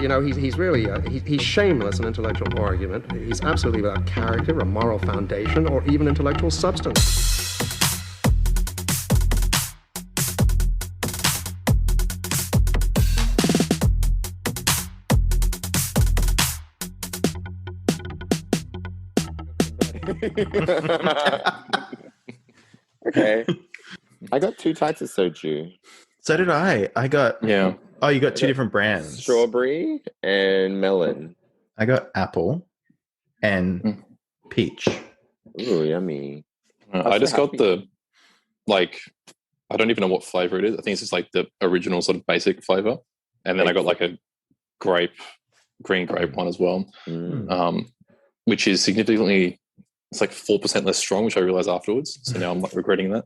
You know, he's really he's shameless in intellectual argument. He's absolutely without character, a moral foundation, or even intellectual substance. Okay. I got 2 types of soju. So did I. I got... Yeah. Oh, you got 2 different brands. Strawberry and melon. I got apple and peach. Ooh, yummy. I just got the, like, I don't even know what flavor it is. I think it's just like the original sort of basic flavor. And then I got like a green grape one as well, which is significantly, it's like 4% less strong, which I realized afterwards. So now I'm like regretting that.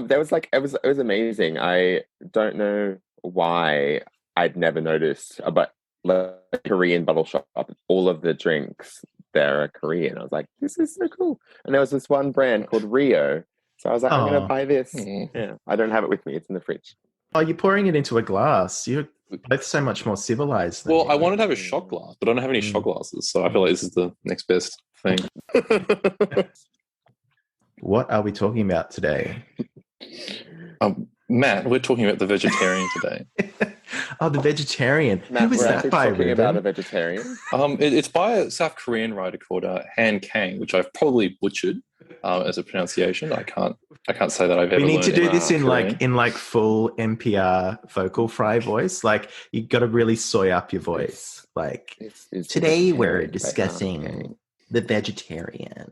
There was like, it was amazing. I don't know why I'd never noticed, but like Korean bottle shop, all of the drinks there are Korean. I was like, this is so cool. And there was this one brand called Rio. So I was like, I'm going to buy this. Yeah, I don't have it with me. It's in the fridge. Oh, you're pouring it into a glass. You're both so much more civilized. Well, I wanted to have a shot glass, but I don't have any shot glasses. So I feel like this is the next best thing. What are we talking about today? Matt, we're talking about the vegetarian today. Oh, the vegetarian. Matt, who is that by, talking about a vegetarian? It's by a South Korean writer called Han Kang, which I've probably butchered as a pronunciation. I can't say that I've ever. We need to learned do this in Korean. like full NPR vocal fry voice. Like you got to really soy up your voice. Like It's today we're vegetarian, discussing the vegetarian.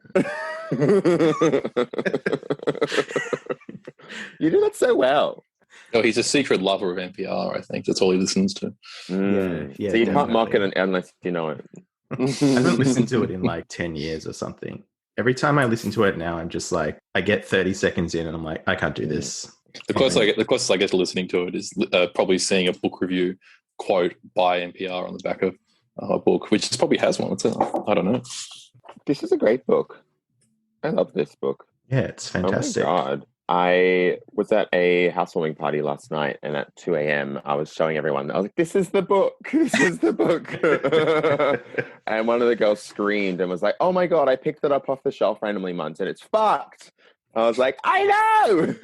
You do that so well. Oh, he's a secret lover of NPR, I think. That's all he listens to. Yeah, so you can't mock it unless you know it. I haven't listened to it in like 10 years or something. Every time I listen to it now, I'm just like, I get 30 seconds in and I'm like, I can't do this. The closest I get to listening to it is probably seeing a book review quote by NPR on the back of a book, which probably has one. I don't know. This is a great book. I love this book. Yeah, it's fantastic. Oh my God. I was at a housewarming party last night, and at 2 a.m. I was showing everyone. I was like, "This is the book. This is the book." And one of the girls screamed and was like, "Oh my God! I picked it up off the shelf randomly once, and it's fucked." I was like, "I know."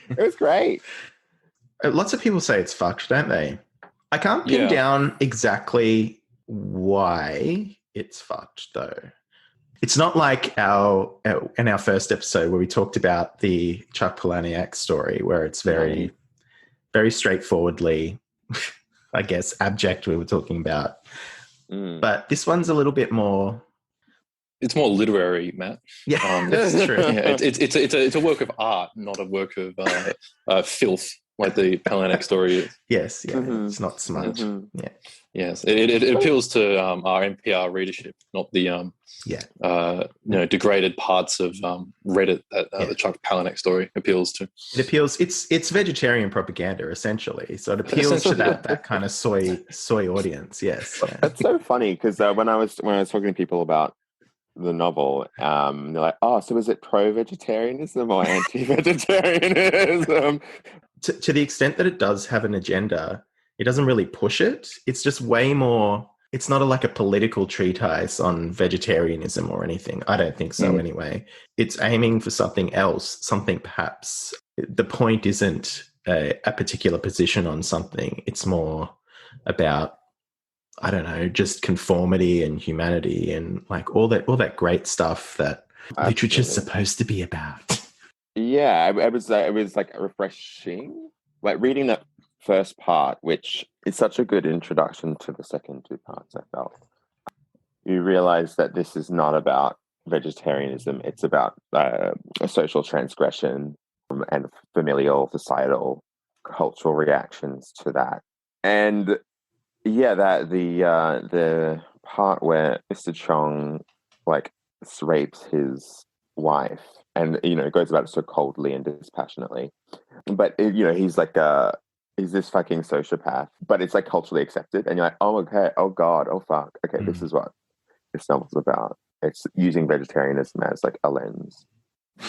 It was great. Lots of people say it's fucked, don't they? I can't pin down exactly why it's fucked, though. It's not like in our first episode where we talked about the Chuck Palahniuk story, where it's very, very straightforwardly, I guess, abject we were talking about. But this one's a little bit more... It's more literary, Matt. Yeah, that's true. Yeah, it's a work of art, not a work of filth, like the Palahniuk story is. Yes, it's not smudge. Yeah. Yes, it appeals to our NPR readership, not the degraded parts of Reddit that the Chuck Palahniuk story appeals to. It appeals. It's vegetarian propaganda essentially. So it appeals to that kind of soy audience. Yes, That's so funny because when I was talking to people about the novel, they're like, "Oh, so is it pro-vegetarianism or anti-vegetarianism?" To the extent that it does have an agenda, it doesn't really push it. It's just way more... It's not like a political treatise on vegetarianism or anything. I don't think so anyway. It's aiming for something else, something perhaps... The point isn't a particular position on something. It's more about, I don't know, just conformity and humanity and like all that great stuff that literature's supposed to be about. Yeah, it was like refreshing. Like reading that first part, which is such a good introduction to the second 2 parts, I felt. You realize that this is not about vegetarianism. It's about a social transgression and familial, societal, cultural reactions to that. And yeah, that the part where Mr. Chong like rapes his wife and, goes about it so coldly and dispassionately. But, he's like he's this fucking sociopath, but it's like culturally accepted. And you're like, oh, okay. Oh God. Oh fuck. Okay. This is what this novel's about. It's using vegetarianism as like a lens.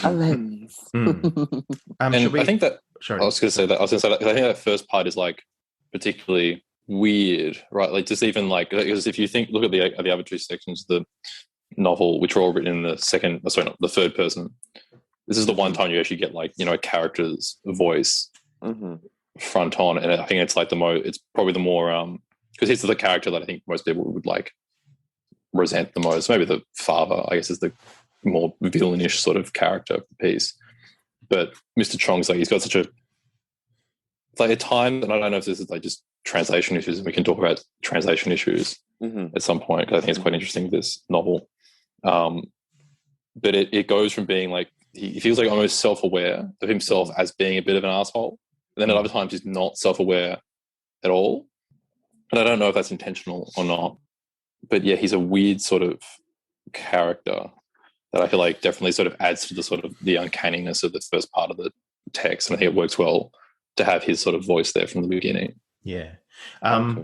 A lens. Mm. And I think that Sorry. I was going to say that. I think that first part is like particularly weird, right? Like just even like because if you look at the other two sections of the novel, which are all written in the third person. This is the one time you actually get like a character's voice front on, and I think it's like it's probably the more because he's the character that I think most people would like resent the most. Maybe the father, I guess, is the more villainish sort of character of the piece. But Mr. Chong's like he's got such a at times, and I don't know if this is like just translation issues, and we can talk about translation issues at some point because I think it's quite interesting this novel. But it goes from being like he feels like almost self-aware of himself as being a bit of an asshole, and then at other times he's not self-aware at all. And I don't know if that's intentional or not. But yeah, he's a weird sort of character that I feel like definitely sort of adds to the sort of the uncanniness of the first part of the text, and I think it works well to have his sort of voice there from the beginning. Yeah.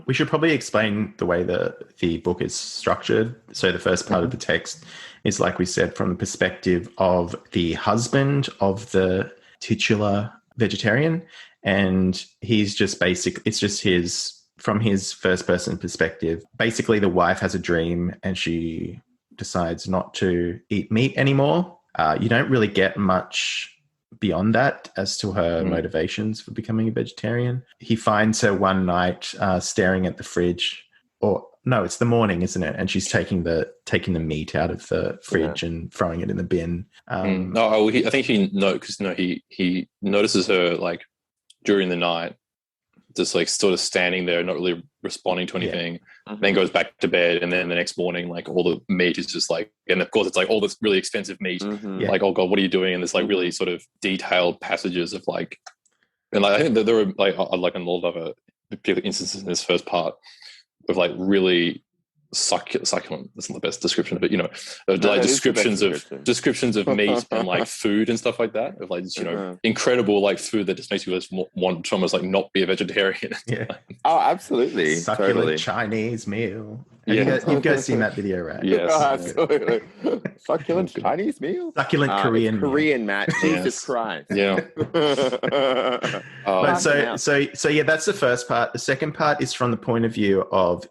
We should probably explain the way the book is structured. So the first part of the text is, like we said, from the perspective of the husband of the titular vegetarian. And he's just it's just from his first person perspective. Basically, the wife has a dream and she decides not to eat meat anymore. You don't really get much beyond that as to her motivations for becoming a vegetarian. He finds her one night staring at the fridge, or no, it's the morning, isn't it? And she's taking the meat out of the fridge and throwing it in the bin. I think he notices her like during the night, just like sort of standing there, not really responding to anything. Then goes back to bed, and then the next morning, like all the meat is just like, and of course it's like all this really expensive meat. Like, oh god, what are you doing? And there's like really sort of detailed passages of like, and like I think that there were like a lot of other particular instances in this first part of like really succulent. That's not the best description of it, like descriptions of meat and like food and stuff like that. Of like just, incredible like food that just makes you just want to almost like not be a vegetarian. Yeah. Oh, absolutely. Succulent totally. Chinese meal. You guys seen that video, right? Yes. Oh, absolutely. Succulent Chinese meal? Succulent Korean meal. Korean, Matt. Jesus Christ. Yeah. But so yeah, that's the first part. The second part is from the point of view of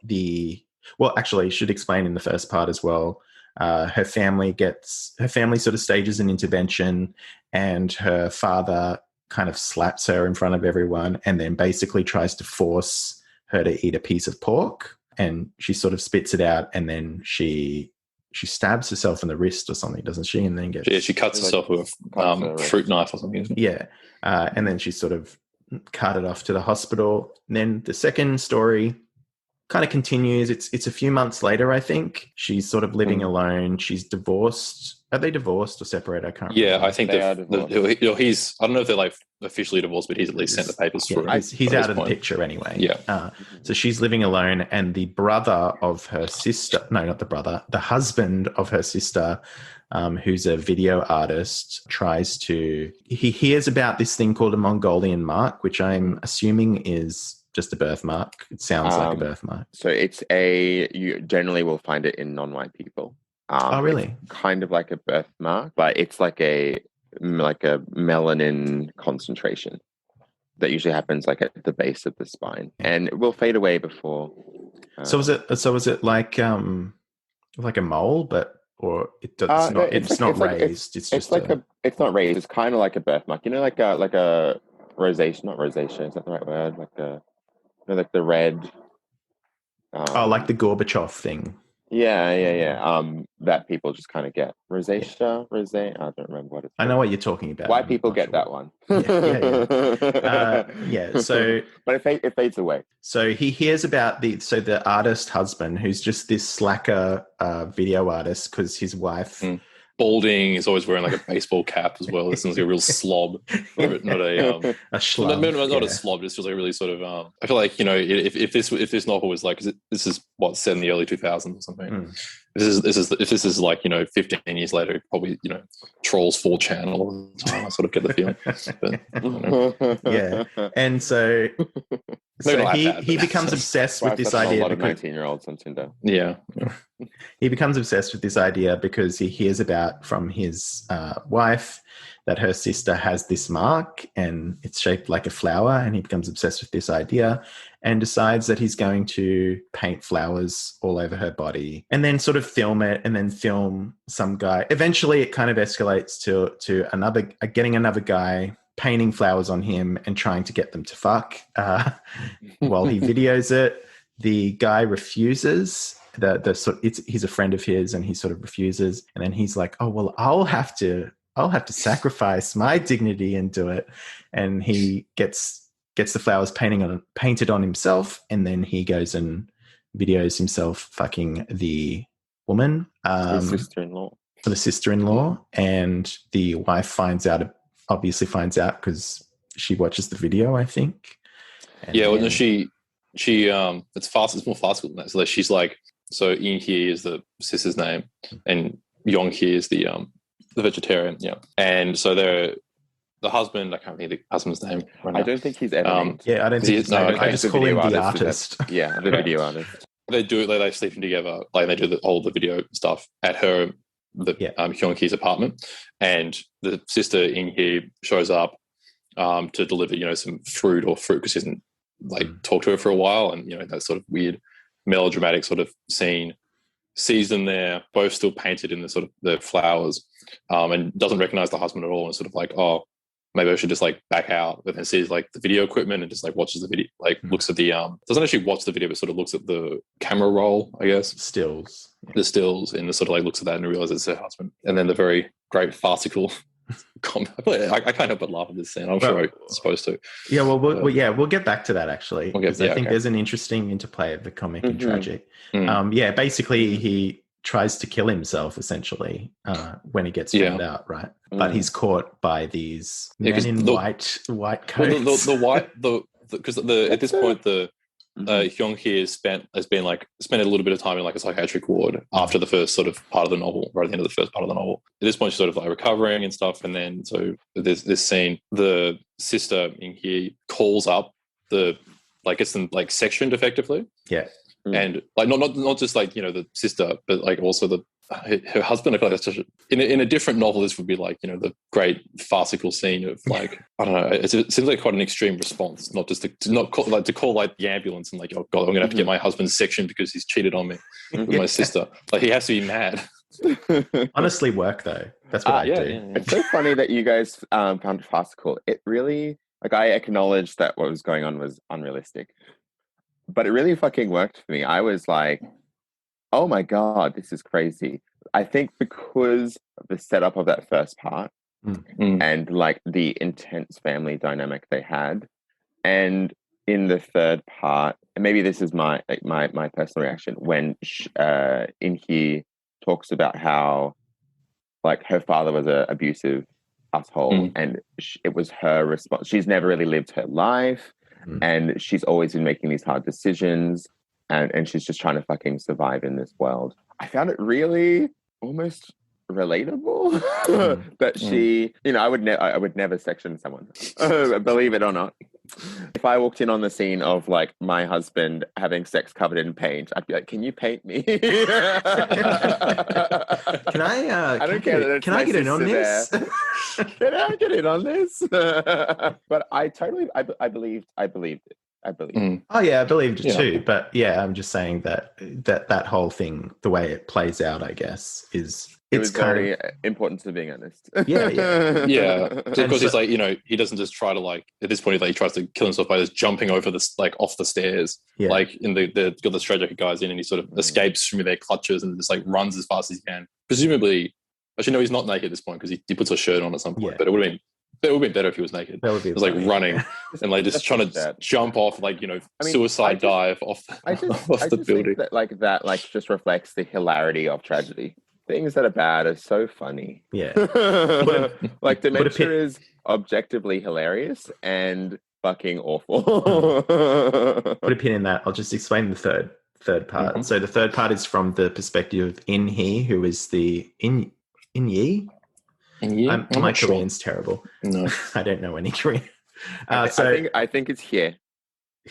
well, actually, I should explain in the first part as well. Her family sort of stages an intervention, and her father kind of slaps her in front of everyone and then basically tries to force her to eat a piece of pork, and she sort of spits it out, and then she stabs herself in the wrist or something, doesn't she? And then she cuts herself with a fruit knife or something, isn't it? Yeah. And then she sort of carted off to the hospital. And then the second story kind of continues. It's a few months later, I think. She's sort of living alone. She's divorced. Are they divorced or separated? I can't remember. Yeah, I think he's, I don't know if they're like officially divorced, but he's at least sent the papers through. He's out of the picture anyway. Yeah. So she's living alone, and the brother of her sister, no, not the brother, the husband of her sister, who's a video artist, he hears about this thing called a Mongolian mark, which I'm assuming is just a birthmark. It sounds like a birthmark. So you generally will find it in non-white people. Oh, really? It's kind of like a birthmark, but it's like a melanin concentration that usually happens like at the base of the spine, and it will fade away before. So is it like a mole, it's not raised. It's not raised. It's kind of like a birthmark. Like a rosacea, not rosacea. Is that the right word? Like the red. Like the Gorbachev thing. Yeah. That people just kind of get rosacea. I don't remember what it's. I know what you're talking about. White people get that one. Yeah. So, but it fades away. So he hears about the artist husband, who's just this slacker video artist, because his wife. Balding, he's always wearing like a baseball cap as well. This sounds like a real slob, not a schlub. Not a slob. Just feels like a really sort of. I feel like if this novel was like, this is set in the early 2000s or something. If this is like 15 years later, probably trolls 4chan all the time. I sort of get the feeling. But, Yeah, and so Maybe So not he that bad, he but- becomes obsessed with this A idea lot of because 19-year-olds on Tinder. Yeah. he becomes obsessed with this idea because he hears about from his wife that her sister has this mark and it's shaped like a flower, and he becomes obsessed with this idea and decides that he's going to paint flowers all over her body and then sort of film it and then film some guy. Eventually it kind of escalates to another getting another guy painting flowers on him and trying to get them to fuck while he videos it. The guy refuses. He's a friend of his, and he sort of refuses. And then he's like, "Oh well, I'll have to sacrifice my dignity and do it." And he gets the flowers painted on himself, and then he goes and videos himself fucking the woman, The sister-in-law. the sister-in-law, and the wife obviously finds out because she watches the video, I think. And Yeah, well, then- no, she it's more farcical than that. So she's like, so In Hee is the sister's name, and Yong Hee is the vegetarian. Yeah, and so the husband, I can't think of the husband's name right now. I don't think he's ever named. yeah, I don't think he's No, named. okay. I just The call him video the artist, artist. Yeah, the Okay. video artist. They do it, like they sleeping together, like they do all the video stuff at her, Hyun Kee's apartment, and the sister In Hee shows up to deliver, some fruit because she hasn't talked to her for a while, and that sort of weird melodramatic sort of scene. Sees them there, both still painted in the sort of the flowers, and doesn't recognize the husband at all, and sort of like, oh, maybe I should just back out, but then sees the video equipment and just watches the video, looks at the doesn't actually watch the video, but sort of looks at the camera roll, I guess, Stills. the stills, and sort of looks at that and realizes it's her husband. And then the very great farcical comment. I can't help but laugh at this scene. I'm sure I'm supposed to. Yeah, we'll get back to that actually. Okay, I think there's an interesting interplay of the comic and tragic. Mm. Basically he tries to kill himself essentially when he gets found out, right? But he's caught by these men in white coats. Because at this point the Hyun Hee has spent a little bit of time in a psychiatric ward after the first sort of part of the novel, right at the end of the first part of the novel. At this point, she's sort of recovering and stuff, and then so there's this scene. The sister In Hee calls up gets them sectioned effectively. Yeah, and not just the sister, but also her husband. I feel like that's such in a different novel, this would be the great farcical scene of I don't know. It seems like quite an extreme response, not just to call the ambulance and oh god, I'm gonna have to get my husband sectioned because he's cheated on me with my sister. He has to be mad. Honestly, work though. That's what I do. Yeah. It's so funny that you guys found it farcical. It really I acknowledged that what was going on was unrealistic, but it really fucking worked for me. I was like, oh my god, this is crazy. I think because of the setup of that first part and the intense family dynamic they had, and in the third part, and maybe this is my personal reaction when In Hee talks about how her father was an abusive asshole, and it was her response. She's never really lived her life, and she's always been making these hard decisions. And she's just trying to fucking survive in this world. I found it really almost relatable that she, I would never section someone, believe it or not. If I walked in on the scene of my husband having sex covered in paint, I'd be like, "Can you paint me? Can I? I don't care. Can I get in on this? Can I get in on this?" But I believed it. I believe. Oh yeah, I believed it too. But yeah, I'm just saying that whole thing, the way it plays out, I guess, it's very important to being honest. Yeah. Because he's he doesn't just try to at this point he tries to kill himself by just jumping over this off the stairs. Yeah. In the got the straitjacket guys in, and he sort of escapes from their clutches and just runs as fast as he can. Presumably, actually no, he's not naked at this point because he puts a shirt on at some point. Yeah. But it would have been better if he was naked. That would be it was running and just trying to jump off, suicide dive off the building. Think that just reflects the hilarity of tragedy. Things that are bad are so funny. Yeah. Dementia is objectively hilarious and fucking awful. Put a pin in that. I'll just explain the third part. Mm-hmm. So the third part is from the perspective of In Hee, who is the In Yi. My Korean's terrible. No, I don't know any Korean. I think it's here.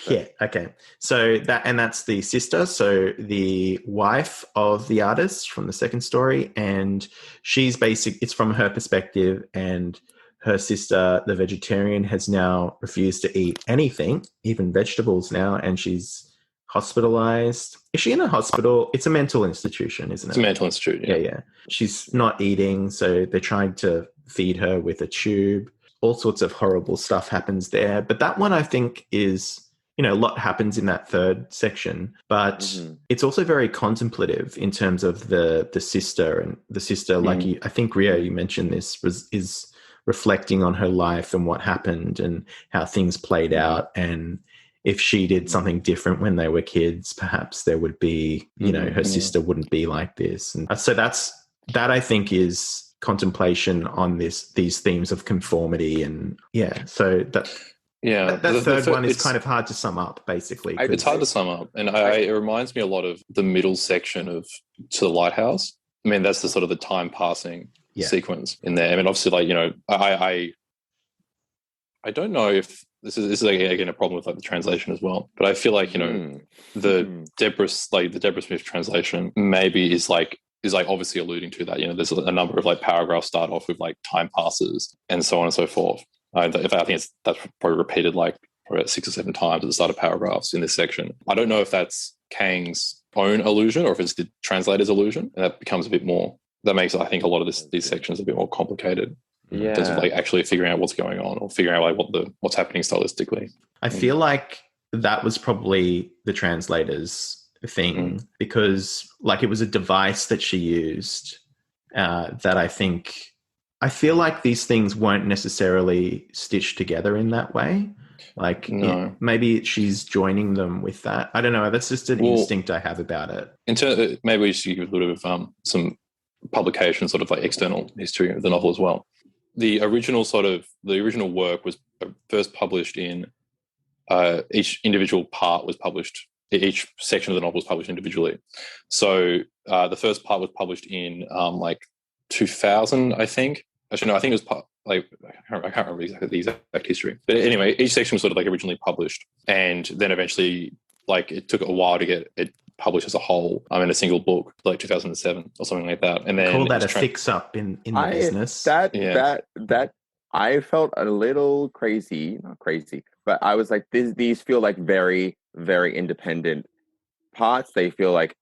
Yeah. Okay. So that's the sister. So the wife of the artist from the second story, and it's from her perspective, and her sister, the vegetarian, has now refused to eat anything, even vegetables now, and she's hospitalized. Is she in a hospital? It's a mental institution, isn't it? It's a mental institute. Yeah. Yeah. She's not eating, so they're trying to feed her with a tube. All sorts of horrible stuff happens there. But that one, I think, is, a lot happens in that third section, but it's also very contemplative in terms of the sister, and the sister, I think, Ria, you mentioned this, is reflecting on her life and what happened and how things played out. And if she did something different when they were kids, perhaps there would be, her sister wouldn't be like this. And so that I think is contemplation on these themes of conformity. And so that third one is kind of hard to sum up, basically. It's hard to sum up, and it reminds me a lot of the middle section of To the Lighthouse. I mean, that's the sort of the time passing sequence in there. I mean, obviously, I don't know if this is again a problem with the translation as well, but I feel like the Deborah Smith translation maybe is obviously alluding to that. There's a number of paragraphs start off with time passes and so on and so forth. I think that's probably repeated about 6 or 7 times at the start of paragraphs in this section. I don't know if that's Kang's own illusion or if it's the translator's illusion, and that becomes a bit more. That makes, I think, a lot of these sections a bit more complicated in terms of actually figuring out what's going on or figuring out what's happening stylistically. I feel like that was probably the translator's thing because it was a device that she used that I feel like these things weren't necessarily stitched together in that way. Maybe she's joining them with that. I don't know. That's just an instinct I have about it. Maybe we should give a little bit of some publication, sort of external history of the novel as well. The original work was first published in each individual part was published. Each section of the novel was published individually. So the first part was published in 2000, I think. Actually, no, I think it was I can't remember exactly the exact history. But anyway, each section was sort of originally published, and then eventually it took a while to get it published as a whole in a single book, 2007 or something like that. And then call that a fix up in the business. That I felt a little crazy, not crazy, but I was like, these feel like very, very independent parts. They feel it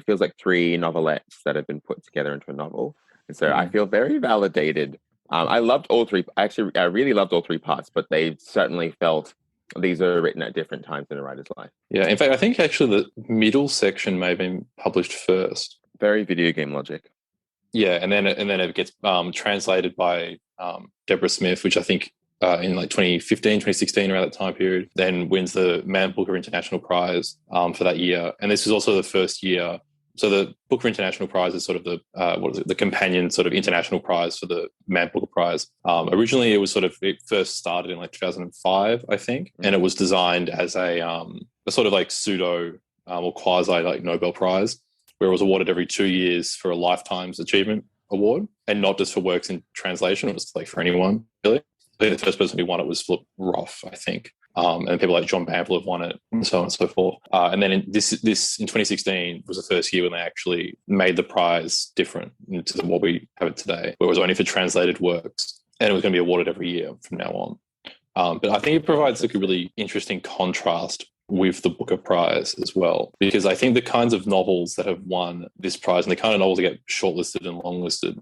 feels like 3 novelettes that have been put together into a novel. And so I feel very validated. I loved all 3. Actually, I really loved all 3 parts, but they certainly felt these are written at different times in a writer's life. Yeah, in fact, I think actually the middle section may have been published first. Very video game logic. Yeah, and then it gets translated by Deborah Smith, which I think in 2015, 2016, around that time period, then wins the Man Booker International Prize for that year. And this is also the first year. So the Booker International Prize is sort of the companion sort of international prize for the Man Booker Prize. Originally, it first started in 2005, I think, and it was designed as a sort of pseudo or quasi Nobel Prize, where it was awarded every 2 years for a lifetime's achievement award, and not just for works in translation. It was for anyone, really. I think the first person who won it was Philip Roth, I think. And people like John Banville have won it, and so on and so forth. And then in 2016 was the first year when they actually made the prize different to what we have it today, where it was only for translated works, and it was going to be awarded every year from now on. But I think it provides a really interesting contrast with the Booker Prize as well, because I think the kinds of novels that have won this prize and the kind of novels that get shortlisted and longlisted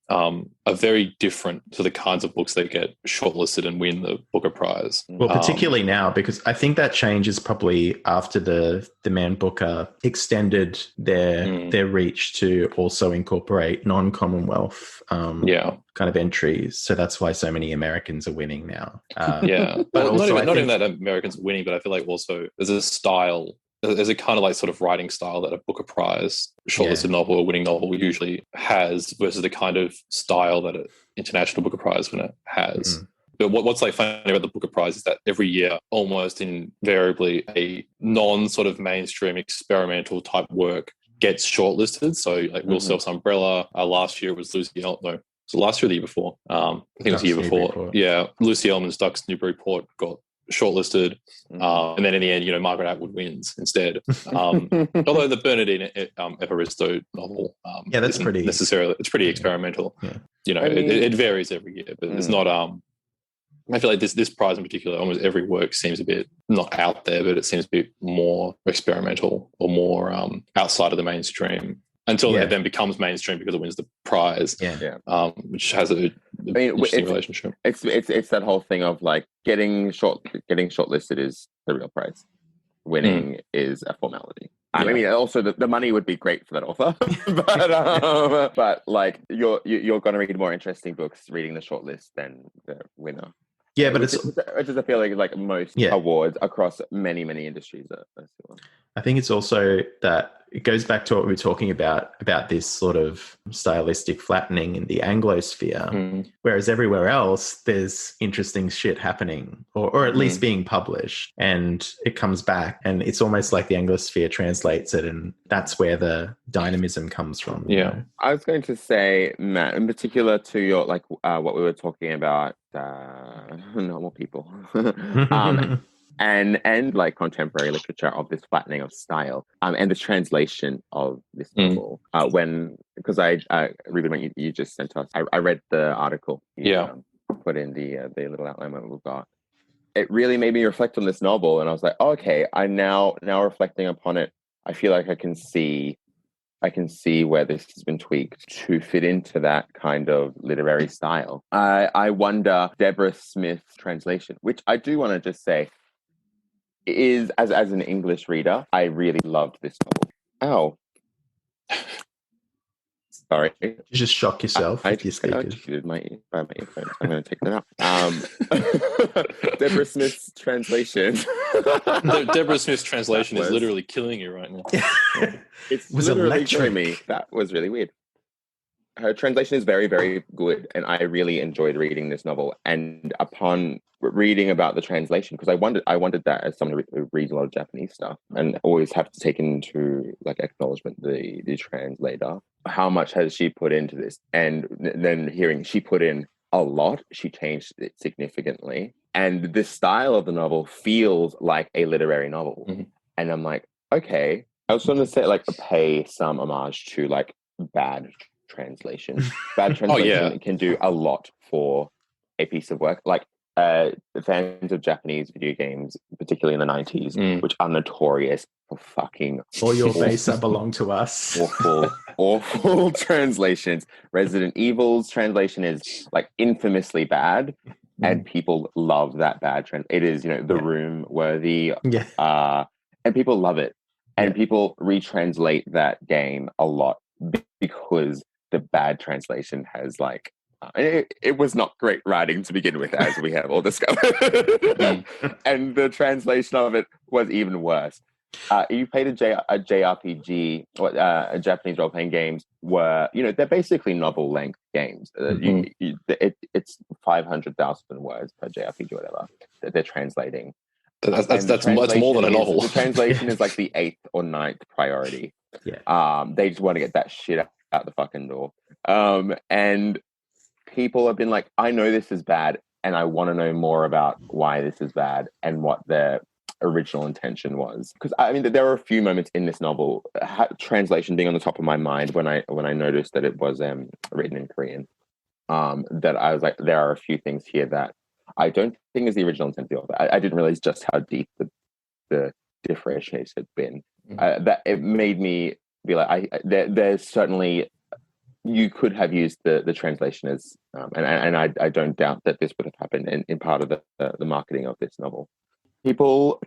are very different to the kinds of books that get shortlisted and win the Booker Prize. Well, particularly now, because I think that changes probably after the Man Booker extended their reach to also incorporate non-Commonwealth kind of entries. So that's why so many Americans are winning now. But also, not even that Americans are winning, but I feel like also there's a style. There's a kind of sort of writing style that a Booker Prize shortlisted novel or winning novel usually has versus the kind of style that an International Booker Prize winner has. But what's funny about the Booker Prize is that every year, almost invariably, a non-sort of mainstream experimental type work gets shortlisted. So Will Self's Umbrella. Last year it was Lucy Ellman. No, was it last year or the year before? I think it was the year before. Yeah, Lucy Ellman's Ducks Newburyport got shortlisted, and then in the end, Margaret Atwood wins instead. Although the Bernardine Evaristo novel, that's pretty necessarily, it's pretty experimental. Yeah. It varies every year, but it's not. I feel like this prize in particular, almost every work seems a bit not out there, but it seems a bit more experimental or more outside of the mainstream. Until it then becomes mainstream because it wins the prize, which has an interesting relationship. It's that whole thing of like getting shortlisted is the real prize. Winning is a formality. I mean, also the money would be great for that author, but like you're going to read more interesting books reading the shortlist than the winner. Yeah, but which is a feeling like most awards across many industries are similar. I think it's also that it goes back to what we were talking about this sort of stylistic flattening in the Anglosphere, whereas everywhere else there's interesting shit happening or at least being published, and it comes back and it's almost like the Anglosphere translates it, and that's where the dynamism comes from. I was going to say, Matt, in particular to your what we were talking about, normal people. And like contemporary literature of this flattening of style, and the translation of this novel. Because I read what you just sent us, I read the article you put in the little outline what we've got. It really made me reflect on this novel, and I was like, oh, okay, I now reflecting upon it, I feel like I can see where this has been tweaked to fit into that kind of literary style. I wonder Deborah Smith's translation, which I do want to just say is, as an English reader, I really loved this novel. Ow. Sorry. You just shock yourself with your speakers. I executed my earphones. I'm going to take them out. Deborah Smith's translation. Deborah Smith's translation is literally killing you right now. It's literally killing me. That was really weird. Her translation is very, very good, and I really enjoyed reading this novel. And upon reading about the translation, because I wondered that as someone who reads a lot of Japanese stuff and always have to take into acknowledgement the translator, how much has she put into this? And then hearing she put in a lot, she changed it significantly, and the style of the novel feels like a literary novel. And I'm like, okay, I was going to say pay some homage to bad translation. Bad translation can do a lot for a piece of work. Fans of Japanese video games, particularly in the 90s, which are notorious for fucking all your base belong to us. Awful translations. Resident Evil's translation is infamously bad, and people love that bad it is, The Room worthy. And people love it. And people retranslate that game a lot because the bad translation has it was not great writing to begin with, as we have all discovered. And the translation of it was even worse. You played a JRPG, a Japanese role-playing games, were, they're basically novel-length games. It's 500,000 words per JRPG or whatever that they're translating. That's more than a novel. The translation is the 8th or 9th priority. They just want to get that shit out the fucking door. And people have been like, I know this is bad, and I want to know more about why this is bad and what their original intention was. Because I mean, there were a few moments in this novel, translation being on the top of my mind when I noticed that it was written in Korean. That I was like, there are a few things here that I don't think is the original intent of the author. I didn't realize just how deep the differentiation had been. That it made me be like, there's certainly, you could have used the translation as, and I don't doubt that this would have happened in part of the marketing of this novel. People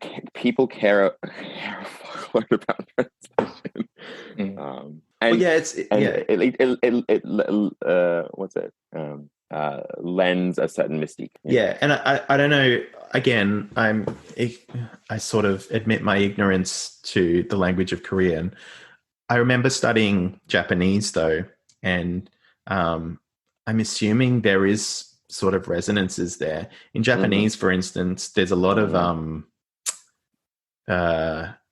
care a fuckload about translation. Lends a certain mystique. And I don't know. Again, I sort of admit my ignorance to the language of Korean. I remember studying Japanese though, and I'm assuming there is sort of resonances there. In Japanese, for instance, there's a lot of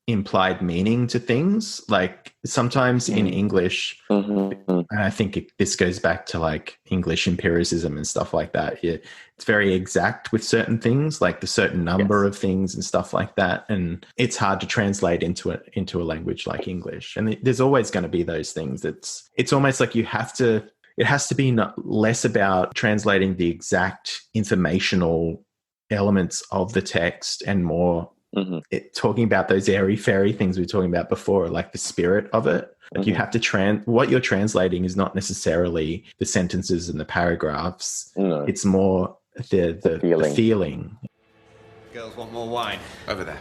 implied meaning to things. Like sometimes in English, and I think this goes back to like English empiricism and stuff like that. Yeah, it's very exact with certain things, like the certain number of things and stuff like that, and it's hard to translate into a language like English. And there's always going to be those things. It's almost like you have to. It has to be less about translating the exact informational elements of the text and more talking about those airy-fairy things we were talking about before, like the spirit of it. Like you have to what you're translating is not necessarily the sentences and the paragraphs. No. It's more the feeling. Girls want more wine. Over there.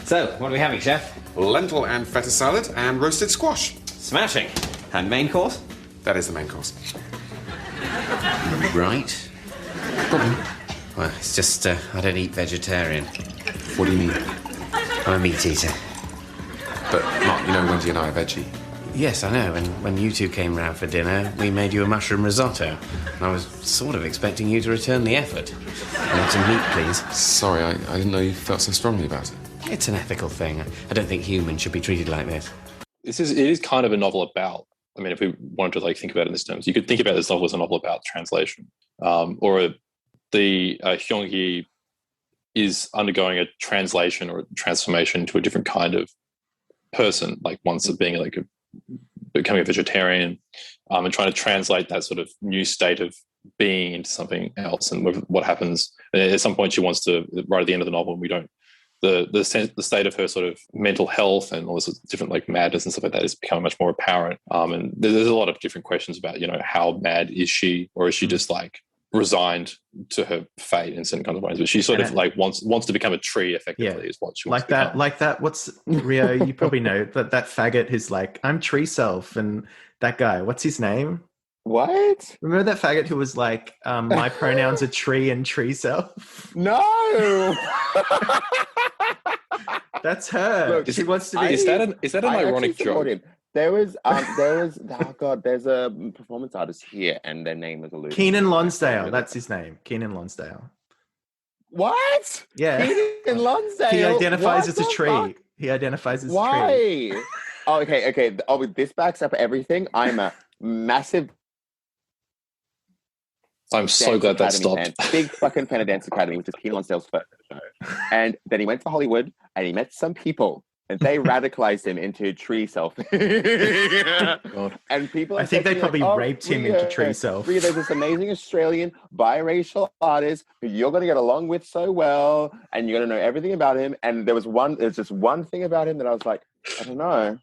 So, what are we having, chef? Lentil and feta salad and roasted squash. Smashing. And main course? That is the main course. Right. Well, it's just I don't eat vegetarian. What do you mean? I'm a meat eater. But, Mark, you know Wendy and I are veggie. Yes, I know. And when you two came round for dinner, we made you a mushroom risotto. And I was sort of expecting you to return the effort. Want some meat, please? Sorry, I didn't know you felt so strongly about it. It's an ethical thing. I don't think humans should be treated like this. It is kind of a novel about, I mean, if we wanted to like think about it in this terms, you could think about this novel as a novel about translation. The Hyung-hee is undergoing a translation or a transformation to a different kind of person, like once of being like becoming a vegetarian, and trying to translate that sort of new state of being into something else. And what happens at some point, she wants to, right at the end of the novel, and we don't, the state of her sort of mental health and all this different like madness and stuff like that is becoming much more apparent. And there's a lot of different questions about, how mad is she, or is she just like resigned to her fate in certain kinds of ways? But she sort of like wants to become a tree, effectively, is what she wants to become. Like that. What's Rio? You probably know that faggot who's like, I'm tree self, and that guy. What's his name? What? Remember that faggot who was like, my pronouns are tree and tree self? No. That's her. Look, she wants to be. Is that an ironic joke? There was oh god, there's a performance artist here, and their name is alluded. Keiynan Lonsdale, that's his name. Keiynan Lonsdale. What? Yeah. Keiynan Lonsdale. He identifies as a tree. Fuck? He identifies as a tree. Why? Oh, okay. Oh, this backs up everything. I'm a massive. I'm so glad that stopped. Big fucking fan of Dance Academy, which is Keiynan Lonsdale's first show. And then he went to Hollywood and he met some people. And they radicalized him into tree self. And people, I think they probably raped him into tree self. There's this amazing Australian biracial artist who you're going to get along with so well, and you're going to know everything about him. And there's just one thing about him that I was like, I don't know.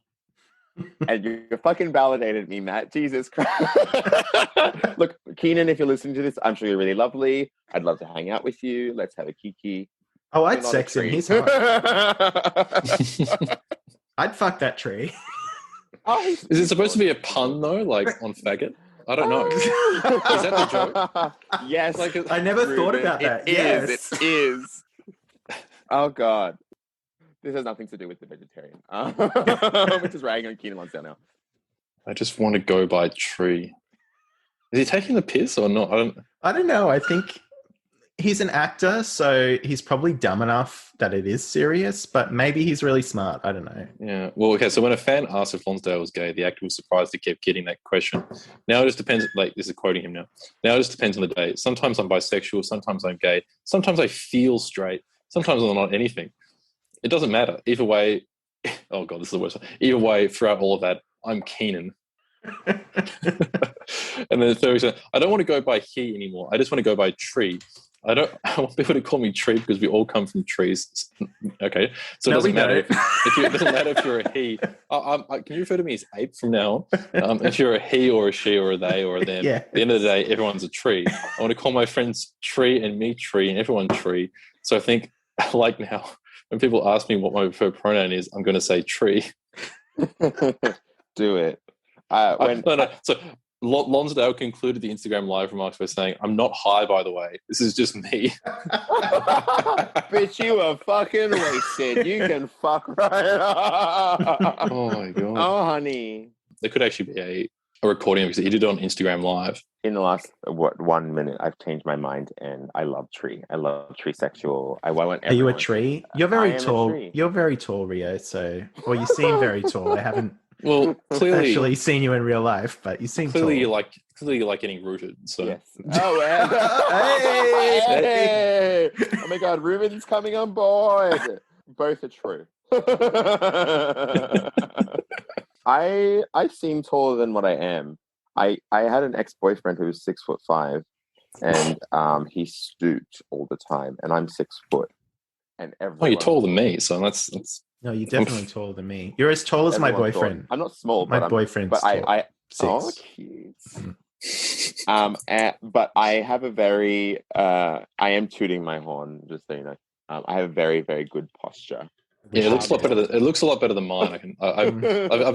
And you fucking validated me, Matt. Jesus Christ. Look, Keiynan, if you're listening to this, I'm sure you're really lovely. I'd love to hang out with you. Let's have a kiki. Oh, I'd sex him. He's hot. I'd fuck that tree. Is it supposed to be a pun though, like on faggot? I don't know. Is that the joke? Yes. I never thought about that. It is. Oh God. This has nothing to do with the vegetarian. We're just ragging on Keiynan Lonsdale now. I just want to go by tree. Is he taking the piss or not? I don't know. I think he's an actor, so he's probably dumb enough that it is serious, but maybe he's really smart. I don't know. Yeah. Well, okay. So when a fan asked if Lonsdale was gay, the actor was surprised he kept getting that question. Now it just depends. Like, this is quoting him now. Now it just depends on the day. Sometimes I'm bisexual. Sometimes I'm gay. Sometimes I feel straight. Sometimes I'm not anything. It doesn't matter. Either way, oh God, this is the worst. Either way, throughout all of that, I'm Keiynan. And then the third said, I don't want to go by he anymore. I just want to go by tree. I want people to call me tree because we all come from trees. Okay, so it doesn't matter. It doesn't matter if you're a he. Can you refer to me as ape from now on? If you're a he or a she or a they or a them, yeah. At the end of the day, everyone's a tree. I want to call my friends tree and me tree and everyone tree. So I think, like now, when people ask me what my preferred pronoun is, I'm going to say tree. Do it. No. So Lonsdale concluded the Instagram live remarks by saying, I'm not high, by the way. This is just me. Bitch, you are fucking wasted. You can fuck right up. Oh, my God. Oh, honey. There could actually be a recording because he did it on Instagram Live. In the last 1 minute, I've changed my mind, and I love tree. I love tree sexual. I want. Are you a tree? You're very I am a tall. tree. You're very tall, Rio. So, well, you seem very tall. I haven't Well, clearly, actually seen you in real life, but you seem clearly tall. you like getting rooted. So Yes. Oh, well. Hey! Oh my God, Ruben's coming on board. Both are true. I seem taller than what I am. I had an ex-boyfriend who was 6'5", and he stooped all the time, and I'm 6 foot. And oh, you're taller than me, so that's No, you're definitely taller than me. You're as tall as my boyfriend. I'm not small, My but boyfriend's tall. I 6. oh, cute. But I have a very I am tooting my horn, just so you know. I have a very, very good posture. Yeah, it looks a lot better. It looks a lot better than mine. I've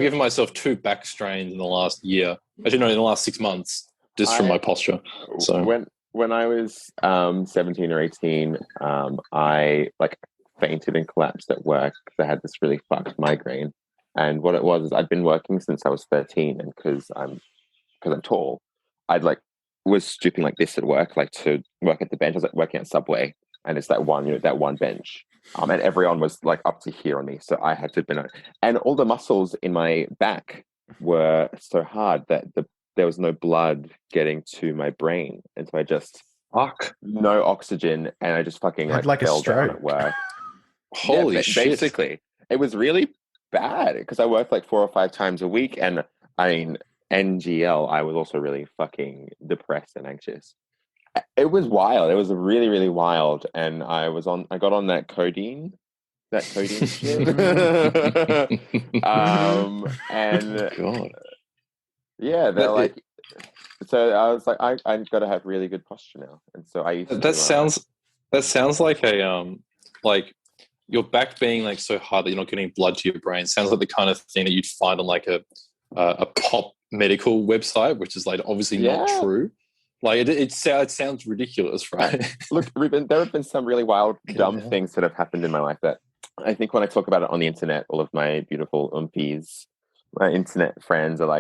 given myself 2 back strains in the last year. Actually, no, in the last 6 months, just from my posture. So when I was 17 or 18, I fainted and collapsed at work because I had this really fucked migraine. And what it was is I'd been working since I was 13, and because I'm tall, I'd was stooping like this at work, to work at the bench. I was working at Subway, and it's that one bench. And everyone was up to here on me, so I had to bend. And all the muscles in my back were so hard that there was no blood getting to my brain, and so I just no oxygen, and I just fucking Had a fell down stroke. at work. holy shit! Basically, it was really bad because I worked 4 or 5 times a week, and I mean NGL. I was also really fucking depressed and anxious. It was wild. It was really, really wild. And I got on that codeine shit. And God. Yeah, they're so I was I got to have really good posture now. And so I used that sounds like a your back being so hard that you're not getting blood to your brain. Sounds like the kind of thing that you'd find on a pop medical website, which is obviously not true. It sounds ridiculous, right? Look, Ruben, there have been some really wild, dumb things that have happened in my life that I think when I talk about it on the internet, all of my beautiful umpies, my internet friends are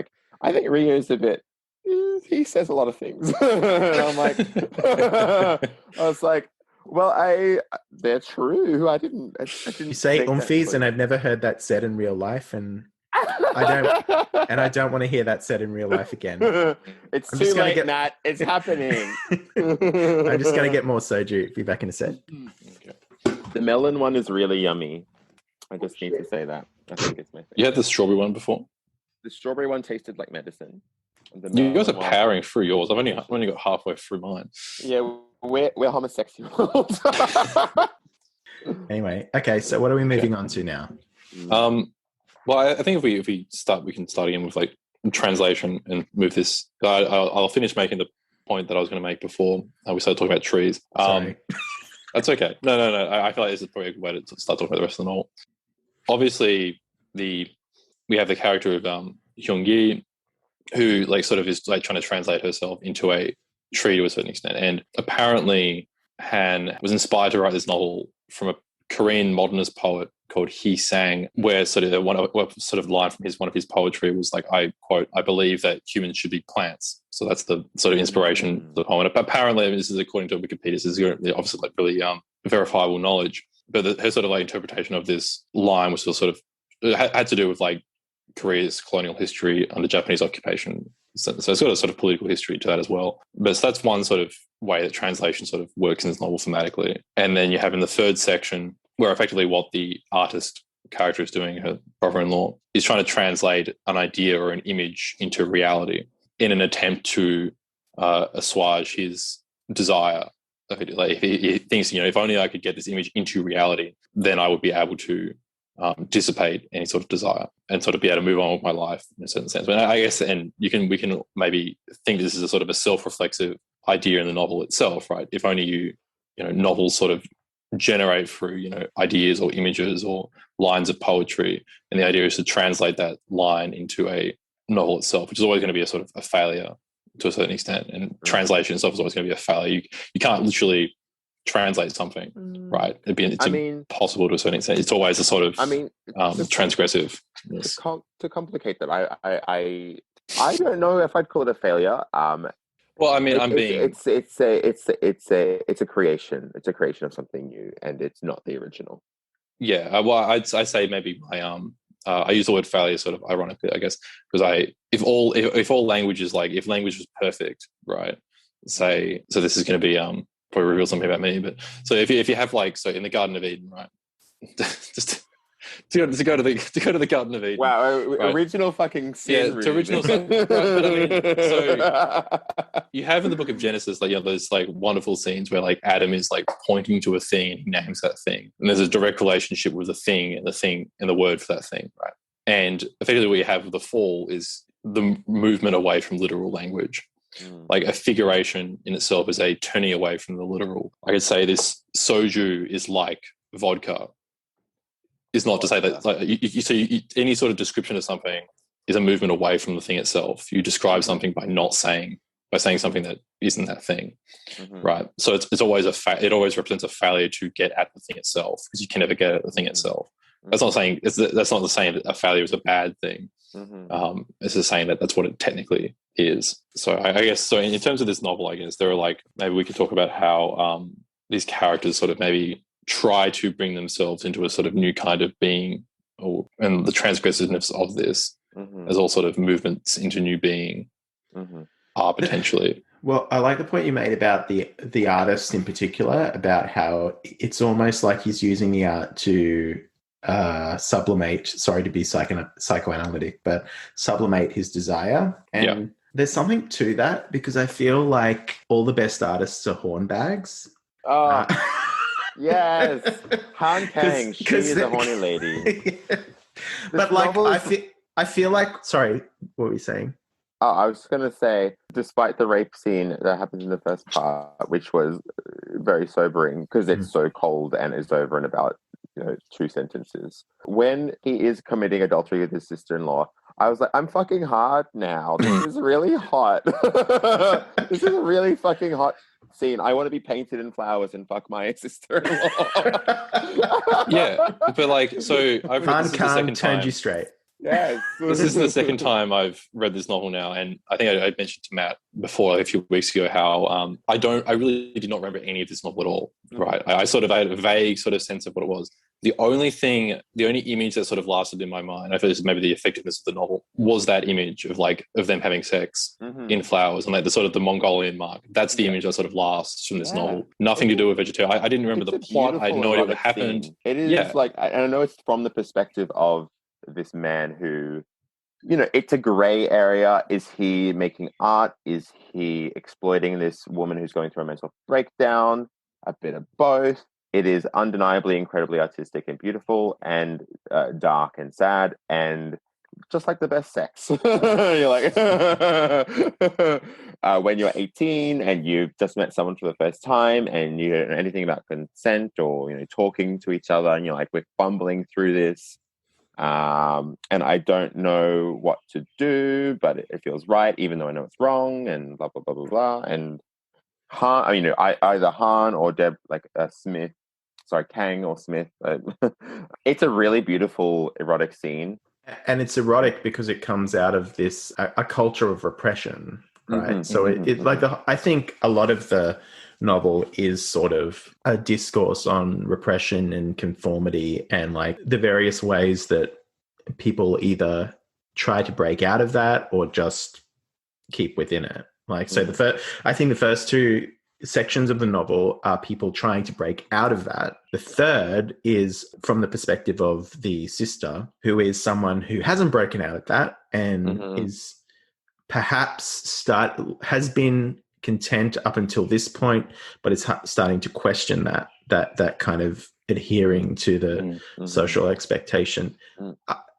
I think Rio's a bit, he says a lot of things. And I'm I was well, they're true. I didn't You say umfies, and I've never heard that said in real life, and I don't want to hear that said in real life again. It's too late, Nat. It's happening. I'm just going to get more soju. Be back in a sec. Okay. The melon one is really yummy. I just need to say that. I think it's my favorite. You had the strawberry one before? The strawberry one tasted like medicine. You guys are powering through yours. I've only got halfway through mine. Yeah, we're homosexuals. Anyway, okay. So what are we moving on to now? Well, I think if we start, we can start again with translation and move this. I'll finish making the point that I was going to make before we started talking about trees. Sorry. That's okay. No. I feel like this is probably a good way to start talking about the rest of the novel. Obviously, we have the character of Hyung-gi, who sort of is trying to translate herself into a tree to a certain extent. And apparently, Han was inspired to write this novel from a Korean modernist poet called Hee Sang, where sort of one line from one of his poetry was I quote, "I believe that humans should be plants." So that's the sort of inspiration for the poem. And apparently, this is according to Wikipedia. This is obviously really verifiable knowledge. But her sort of interpretation of this line was sort of had to do with Korea's colonial history under Japanese occupation. So it's got a sort of political history to that as well. But so that's one sort of way that translation sort of works in this novel thematically. And then you have in the third section where effectively what the artist character is doing, her brother-in-law, is trying to translate an idea or an image into reality in an attempt to assuage his desire. If he thinks, if only I could get this image into reality, then I would be able to dissipate any sort of desire and sort of be able to move on with my life in a certain sense. But I guess, and we can maybe think this is a sort of a self-reflexive idea in the novel itself, right? If only novels sort of generate through, ideas or images or lines of poetry, and the idea is to translate that line into a novel itself, which is always going to be a sort of a failure to a certain extent. And translation itself is always going to be a failure. You can't literally translate something, right? It's impossible to a certain extent. It's always a sort of transgressive. Yes. To complicate that, I I don't know if I'd call it a failure. Well, I mean, it's a creation. It's a creation of something new, and it's not the original. Yeah, well, I say maybe I use the word failure sort of ironically, I guess, because if all languages, like if language was perfect, right? Say, so this is going to be probably reveal something about me, but so if you have like, so in the Garden of Eden, right? Just to go to the Garden of Eden. Wow, right? Original fucking sin. Yeah, to original sin. Right, but I mean, so you have in the book of Genesis, like, those like wonderful scenes where like Adam is like pointing to a thing and he names that thing, and there's a direct relationship with the thing and the word for that thing, right? And effectively, what you have with the fall is the movement away from literal language. Like a figuration in itself is a turning away from the literal. I could say this soju is like vodka. Is not to say that like, any sort of description of something is a movement away from the thing itself. You describe something by saying something that isn't that thing, right? So it's always it always represents a failure to get at the thing itself, because you can never get at the thing itself. That's not saying that's not the saying that a failure is a bad thing. It's just saying that that's what it technically is. So I guess so. In terms of this novel, I guess there are like, maybe we could talk about how these characters sort of maybe try to bring themselves into a sort of new kind of being, and the transgressiveness of this as all sort of movements into new being are potentially. Well, I like the point you made about the artist in particular, about how it's almost like he's using the art to sublimate, sorry to be psychoanalytic, but sublimate his desire. And there's something to that, because I feel like all the best artists are hornbags. Yes, Han Kang, she is a horny lady. But like, I feel like, sorry, what were you saying? Oh, I was going to say, despite the rape scene that happens in the first part, which was very sobering because it's so cold and is over in about 2 sentences. When he is committing adultery with his sister-in-law, I was like, I'm fucking hard now. This is really hot. This is a really fucking hot scene. I want to be painted in flowers and fuck my sister-in-law. Yeah, but like, so I've read Han Kang turned you straight. Yes. This is the second time I've read this novel now, and I think I mentioned to Matt before, like, a few weeks ago, how I really did not remember any of this novel at all. Right, I had a vague sort of sense of what it was. The only image that sort of lasted in my mind, I feel this is maybe the effectiveness of the novel, was that image of them having sex in flowers, and like the sort of the Mongolian mark. That's the image that sort of lasts from this novel. Nothing to do with vegetarian. I didn't remember the plot. I had no idea what happened. It is like, and I know it's from the perspective of this man who, it's a gray area. Is he making art? Is he exploiting this woman who's going through a mental breakdown? A bit of both. It is undeniably incredibly artistic and beautiful, and dark and sad, and just like the best sex. You're like, when you're 18 and you've just met someone for the first time and you don't know anything about consent or talking to each other, and you're like, we're fumbling through this. And I don't know what to do, but it feels right, even though I know it's wrong, and blah, blah, blah, blah, blah. And Han, either Han or Kang or Smith. It's a really beautiful erotic scene. And it's erotic because it comes out of this, a culture of repression, right? I think a lot of the novel is sort of a discourse on repression and conformity, and like the various ways that people either try to break out of that or just keep within it. Like, so I think the first 2 sections of the novel are people trying to break out of that. The third is from the perspective of the sister, who is someone who hasn't broken out of that and is perhaps has been content up until this point, but it's starting to question that kind of adhering to the social expectation.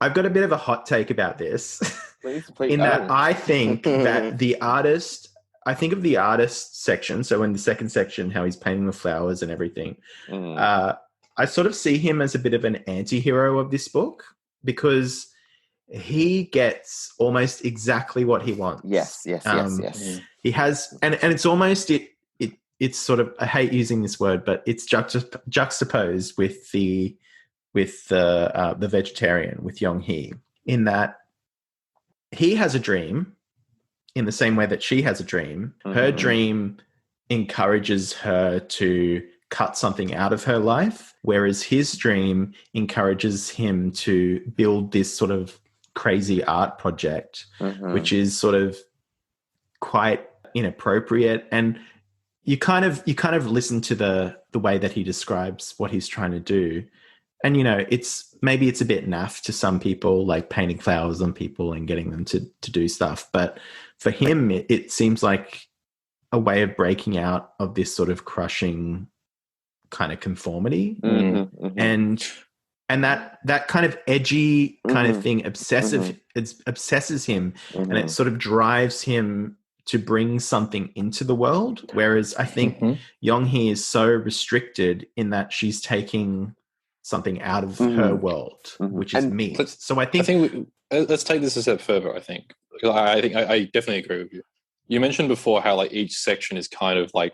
I've got a bit of a hot take about this. Please, in that I think that I think of the artist section, so in the second section, how he's painting the flowers and everything, I sort of see him as a bit of an anti-hero of this book, because he gets almost exactly what he wants. Yes. He has, and it's almost it's sort of, I hate using this word, but it's juxtaposed with the vegetarian, with Young Hee, in that he has a dream in the same way that she has a dream, her dream encourages her to cut something out of her life, whereas his dream encourages him to build this sort of crazy art project, which is sort of quite inappropriate. And you kind of listen to the way that he describes what he's trying to do. And, it's a bit naff to some people, like painting flowers on people and getting them to do stuff. But for him, it seems like a way of breaking out of this sort of crushing kind of conformity. And that kind of edgy kind of thing obsesses him, and it sort of drives him to bring something into the world. Whereas I think Yong-hee is so restricted in that she's taking something out of her world, which is me. So I think let's take this a step further. I think I definitely agree with you. You mentioned before how like each section is kind of like,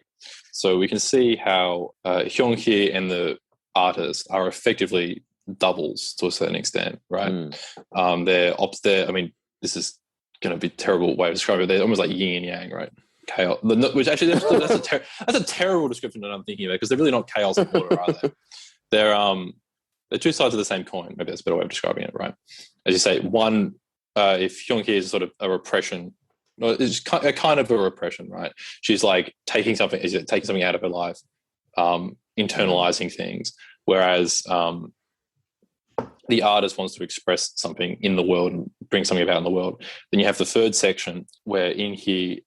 so we can see how Hyung-hee and the artist are effectively doubles to a certain extent, right? They're I mean, this is going to be a terrible way of describing it. They're almost like yin and yang, right? Chaos, which actually that's a terrible description that I'm thinking about, because they're really not chaos and order, are they? They're two sides of the same coin. Maybe that's a better way of describing it, right? As you say, one, if Hyung-hee is sort of a repression, it's kind of a repression, right? She's like taking something out of her life, internalizing things, whereas the artist wants to express something in the world and bring something about in the world. Then you have the third section where in he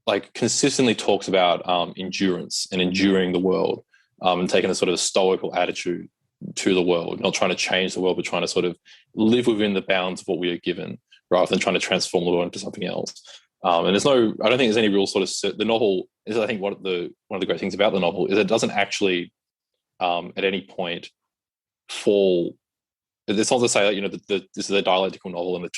like consistently talks about endurance and enduring the world, and taking a sort of stoical attitude to the world, not trying to change the world, but trying to sort of live within the bounds of what we are given, rather than trying to transform the world into something else. And I don't think there's any real sort of, the novel is, I think one of the great things about the novel is it doesn't actually at any point fall. It's not to say that this is a dialectical novel and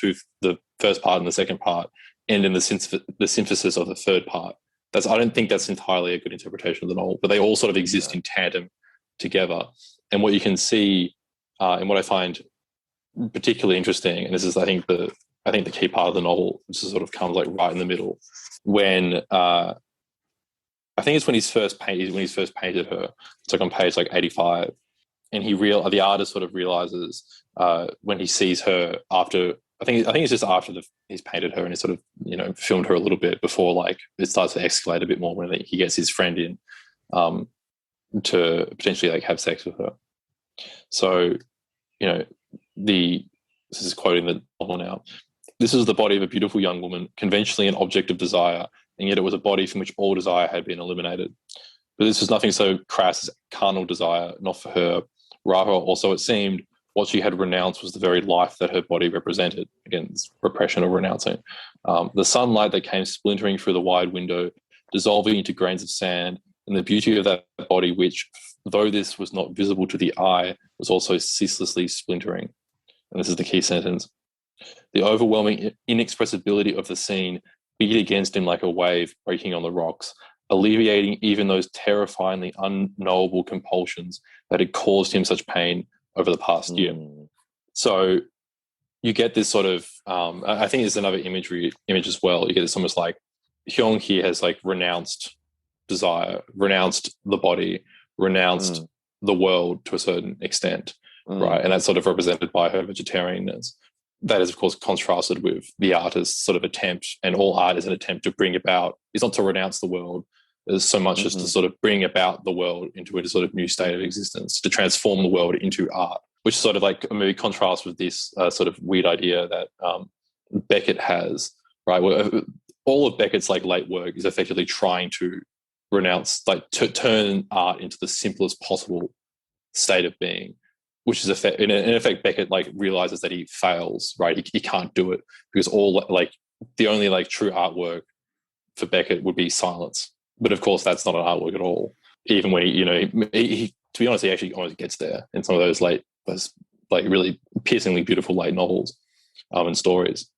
the first part and the second part end in the synthesis of the third part. I don't think that's entirely a good interpretation of the novel, but they all sort of exist in tandem together. And what you can see, and what I find particularly interesting, and this is I think the key part of the novel, which sort of comes like right in the middle, when I think it's when he's first painted her. It's like on page like 85, and the artist sort of realizes when he sees her after. I think it's just after he's painted her and he sort of filmed her a little bit before like it starts to escalate a bit more when he gets his friend in to potentially like have sex with her. So this is quoting the novel now. This is the body of a beautiful young woman, conventionally an object of desire, and yet it was a body from which all desire had been eliminated. But this was nothing so crass as carnal desire, not for her. Rather, also it seemed, what she had renounced was the very life that her body represented. Again, this repression of renouncing. The sunlight that came splintering through the wide window, dissolving into grains of sand, and the beauty of that body which, though this was not visible to the eye, was also ceaselessly splintering. And this is the key sentence. The overwhelming inexpressibility of the scene beat against him like a wave breaking on the rocks, alleviating even those terrifyingly unknowable compulsions that had caused him such pain over the past year. So you get this sort of, I think there's another image as well. You get this almost like Hyung-hee has like renounced desire, renounced the body, renounced the world to a certain extent, right? And that's sort of represented by her vegetarianness. That is, of course, contrasted with the artist's sort of attempt, and all art is an attempt to bring about, it's not to renounce the world, as so much as to sort of bring about the world into a sort of new state of existence, to transform the world into art, which sort of like maybe contrasts with this sort of weird idea that Beckett has, right? Where all of Beckett's like late work is effectively trying to renounce, like to turn art into the simplest possible state of being, which is in effect Beckett like realizes that he fails, right? He can't do it because all like the only like true artwork for Beckett would be silence. But of course, that's not an artwork at all. Even when he to be honest, he actually almost gets there in some of those like really piercingly beautiful late novels and stories.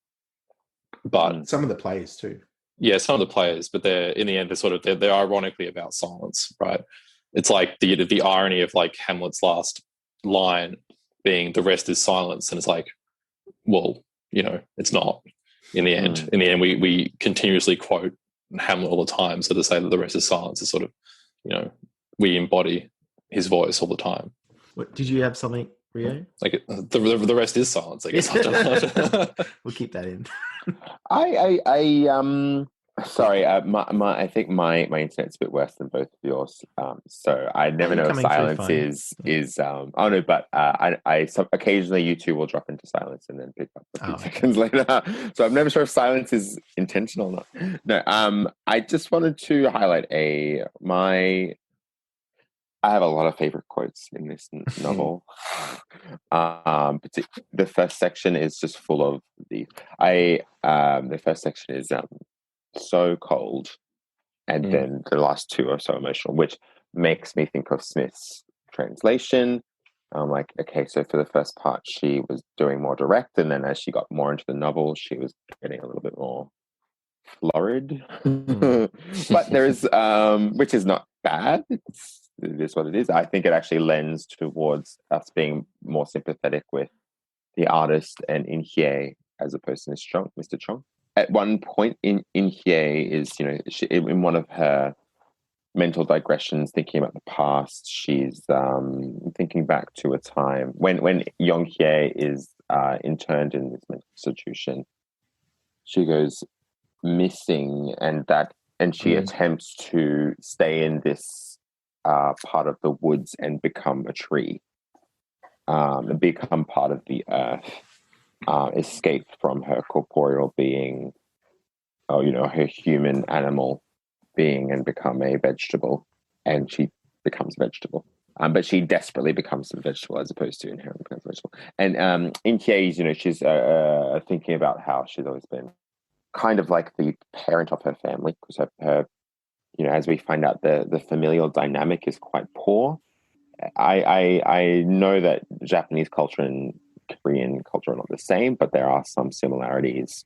But some of the plays too. Yeah, some of the plays, but they're in the end they're ironically about silence, right? It's like the irony of like Hamlet's last line being the rest is silence, and it's like, well, it's not. in the end. In the end, we continuously quote Hamlet all the time. So to say that the rest is silence is sort of, we embody his voice all the time. What, did you have something, Rio? Like the rest is silence, I guess. We'll keep that in. Sorry, I think my internet's a bit worse than both of yours. So I never know if silence is oh no, but occasionally you two will drop into silence and then pick up a few seconds later. So I'm never sure if silence is intentional or not. No, I just wanted to highlight I have a lot of favorite quotes in this novel. The first section is just full of the first section is so cold, and then the last two are so emotional, which makes me think of Smith's translation. I'm like, okay, so for the first part she was doing more direct, and then as she got more into the novel she was getting a little bit more florid. But there is which is not bad. It is what it is. I think it actually lends towards us being more sympathetic with the artist and In Hye as opposed to Mr. Chong. At one point in Hye is, in one of her mental digressions, thinking about the past, she's thinking back to a time when Yong Hye is interned in this mental institution. She goes missing, and she attempts to stay in this part of the woods and become a tree, and become part of the earth, escape from her corporeal being, her human animal being, and become a vegetable. And she becomes a vegetable. But she desperately becomes a vegetable as opposed to inherently becomes a vegetable. And in Hye, she's thinking about how she's always been kind of like the parent of her family, because her as we find out, the familial dynamic is quite poor. I know that Japanese culture and Korean culture are not the same, but there are some similarities.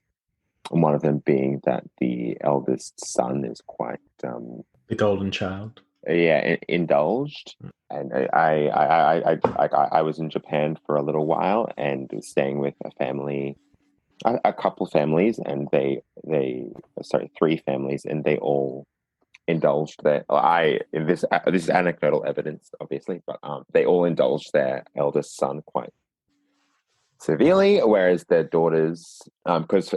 And one of them being that the eldest son is quite the golden child. Indulged. And I was in Japan for a little while and staying with a couple families, and three families, and they all indulged this is anecdotal evidence, obviously, but they all indulged their eldest son quite severely, whereas their daughters, because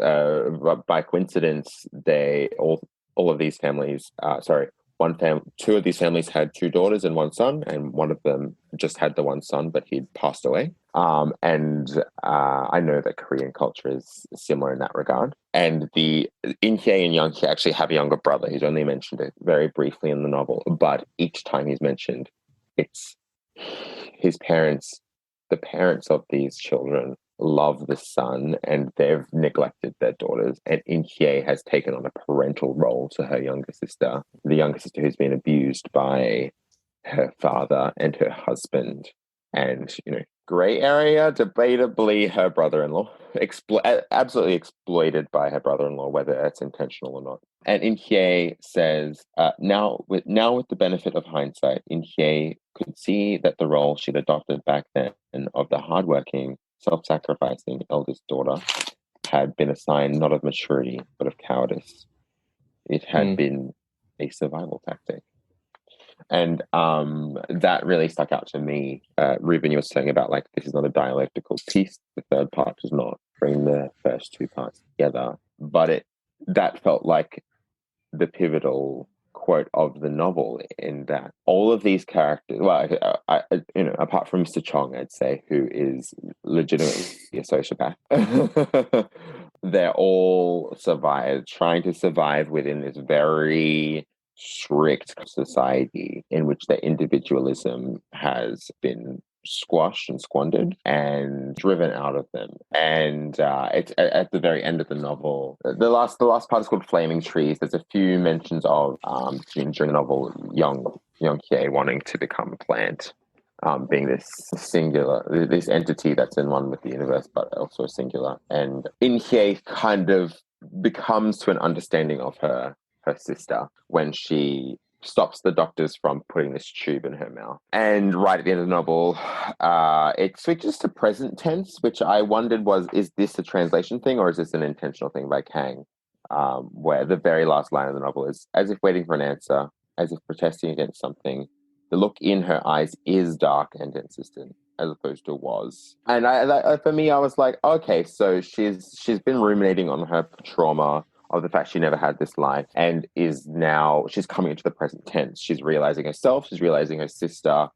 by coincidence, all of these families, two of these families had two daughters and one son, and one of them just had the one son, but he'd passed away. And I know that Korean culture is similar in that regard. And the In Hye and Young Hye actually have a younger brother. He's only mentioned it very briefly in the novel, but each time he's mentioned, it's his parents. The parents of these children love the son, and they've neglected their daughters. And In Hye has taken on a parental role to her younger sister, the younger sister who's been abused by her father and her husband. And, gray area, debatably her brother-in-law, absolutely exploited by her brother-in-law, whether it's intentional or not. And In Hye says, now with the benefit of hindsight, In Hye could see that the role she'd adopted back then of the hardworking, self-sacrificing eldest daughter had been a sign not of maturity, but of cowardice. It had been a survival tactic. And that really stuck out to me. Ruben, you were saying about this is not a dialectical piece. The third part does not bring the first two parts together, but that felt like the pivotal quote of the novel, in that all of these characters, apart from Mr. Chong, I'd say, who is legitimately a sociopath, they're all trying to survive within this very strict society in which their individualism has been squashed and squandered and driven out of them. And it's at the very end of the novel. The last part is called Flaming Trees. There's a few mentions of during the novel Young Hye wanting to become a plant, being this singular, this entity that's in one with the universe, but also singular. And In Hye kind of becomes to an understanding of her sister when she stops the doctors from putting this tube in her mouth. And right at the end of the novel, it switches to present tense, which I wondered is this a translation thing or is this an intentional thing by Kang? Where the very last line of the novel is, as if waiting for an answer, as if protesting against something. The look in her eyes is dark and insistent, as opposed to was. And for me, I was like, okay, so she's been ruminating on her trauma of the fact she never had this life, and she's coming into the present tense. She's realizing herself. She's realizing her sister.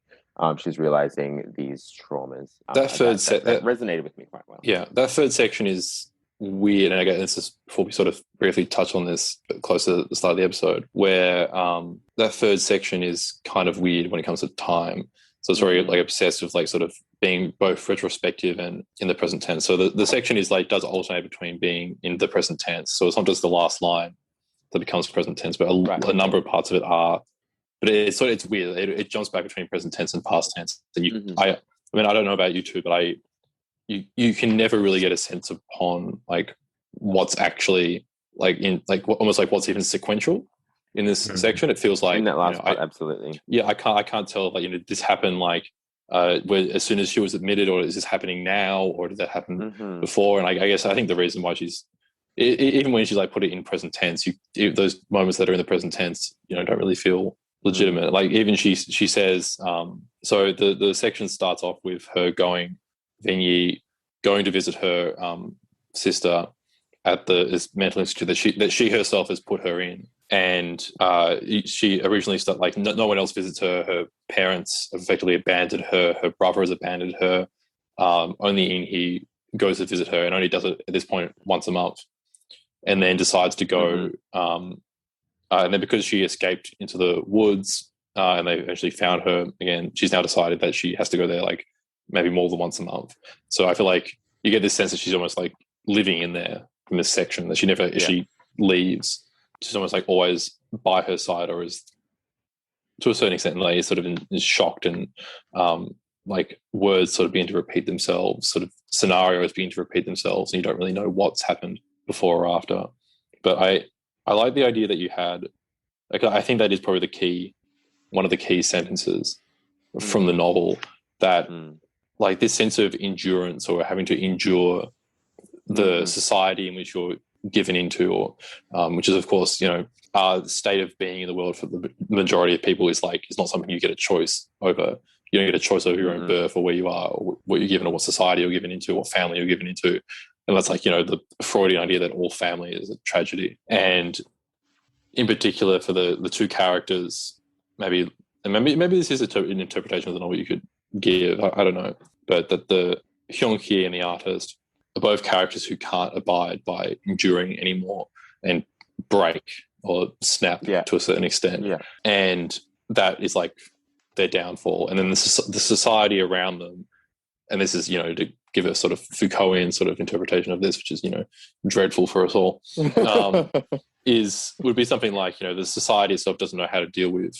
She's realizing these traumas. That resonated with me quite well. Yeah, that third section is weird, and again, this is before we sort of briefly touch on this close to the start of the episode, where that third section is kind of weird when it comes to time. So it's very like obsessed with like sort of being both retrospective and in the present tense. So the section is like does alternate between being in the present tense. So it's not just the last line that becomes present tense, but a number of parts of it are. But it's weird. It jumps back between present tense and past tense. And I mean, I don't know about you two, but you can never really get a sense upon like what's actually like in like almost like what's even sequential in this section. It feels like in that last part, absolutely. Yeah, I can't tell like this happened like where as soon as she was admitted, or is this happening now, or did that happen before? And I think the reason why she's even when she's like put it in present tense, those moments that are in the present tense, don't really feel legitimate. Like even she says, so the section starts off with her going to visit her sister at this mental institute that she herself has put her in, and she originally started like no one else visits her. Her parents effectively abandoned her. Her brother has abandoned her. Only In-hee goes to visit her, and only does it at this point once a month, and then decides to go. And then because she escaped into the woods and they eventually found her again, she's now decided that she has to go there like maybe more than once a month. So I feel like you get this sense that she's almost like living in there in this section, that she never actually leaves. She's almost like always by her side, or is to a certain extent like sort of is shocked, and like words sort of begin to repeat themselves, sort of scenarios begin to repeat themselves, and you don't really know what's happened before or after. But I like the idea that you had. Like, I think that is probably one of the key sentences from the novel, that like this sense of endurance, or having to endure the society in which you're given into, or which is of course, our state of being in the world for the majority of people is like, it's not something you get a choice over. You don't get a choice over your own birth, or where you are, or what you're given, or what society you're given into, what family you're given into. And that's like, the Freudian idea that all family is a tragedy. And in particular for the two characters, maybe this is an interpretation of the novel you could give, I don't know, but that the Hyung-hee and the artist are both characters who can't abide by enduring anymore and break or snap to a certain extent. Yeah. And that is like their downfall. And then the society around them, and this is, to give a sort of Foucaultian sort of interpretation of this, which is, dreadful for us all, would be something like, the society itself doesn't know how to deal with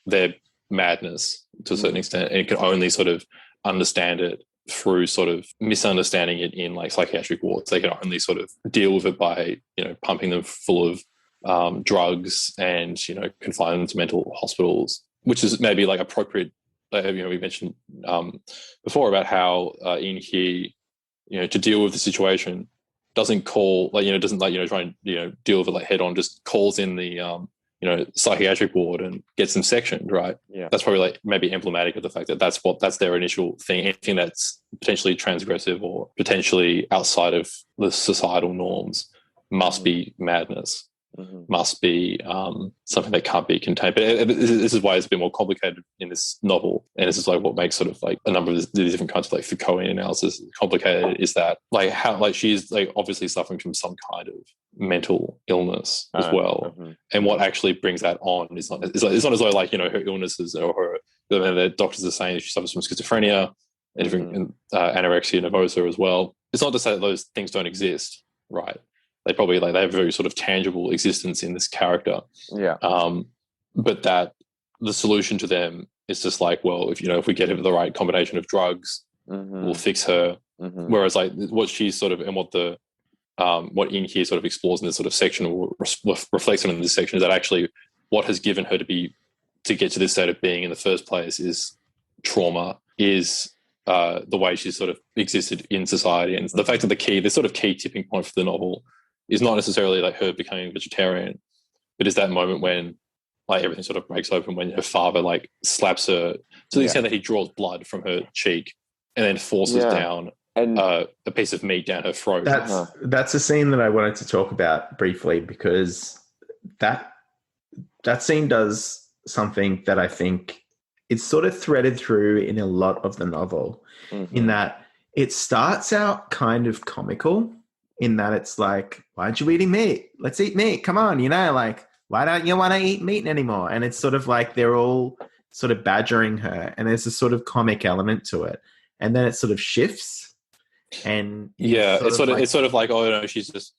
their madness to a certain extent, and it can only sort of understand it through sort of misunderstanding it in like psychiatric wards. They can only sort of deal with it by, pumping them full of drugs and, confine them to mental hospitals, which is maybe like appropriate. We mentioned before about how In-hee, to deal with the situation, doesn't call doesn't try and deal with it like head on, just calls in the psychiatric ward and gets them sectioned, right? Yeah, that's probably like maybe emblematic of the fact that that's their initial thing. Anything that's potentially transgressive or potentially outside of the societal norms must be madness. Must be something that can't be contained. But this is why it's a bit more complicated in this novel, and this is like what makes sort of like a number of the different kinds of like Foucaultian analysis complicated, is that like how like she's like obviously suffering from some kind of mental illness as well, and what actually brings that on is not it's not as though like her illnesses or the doctors are saying she suffers from schizophrenia and different anorexia nervosa as well. It's not to say that those things don't exist, right? They probably they have a very sort of tangible existence in this character. Yeah. But that the solution to them is just like, well, if we get her the right combination of drugs, we'll fix her. Whereas like what she's sort of, and what the what In-hee sort of explores in this sort of section, or reflects on in this section, is that actually what has given her to be to get to this state of being in the first place is trauma, is the way she sort of existed in society. And the fact that the sort of key tipping point for the novel is not necessarily like her becoming vegetarian, but is that moment when like everything sort of breaks open, when her father like slaps her to the extent that he draws blood from her cheek and then forces down a piece of meat down her throat. That's a scene that I wanted to talk about briefly, because that scene does something that I think it's sort of threaded through in a lot of the novel, in that it starts out kind of comical, in that it's like, why aren't you eating meat? Let's eat meat. Come on, like, why don't you want to eat meat anymore? And it's sort of like they're all sort of badgering her, and there's a sort of comic element to it. And then it sort of shifts, and it's sort of like, oh no, she's just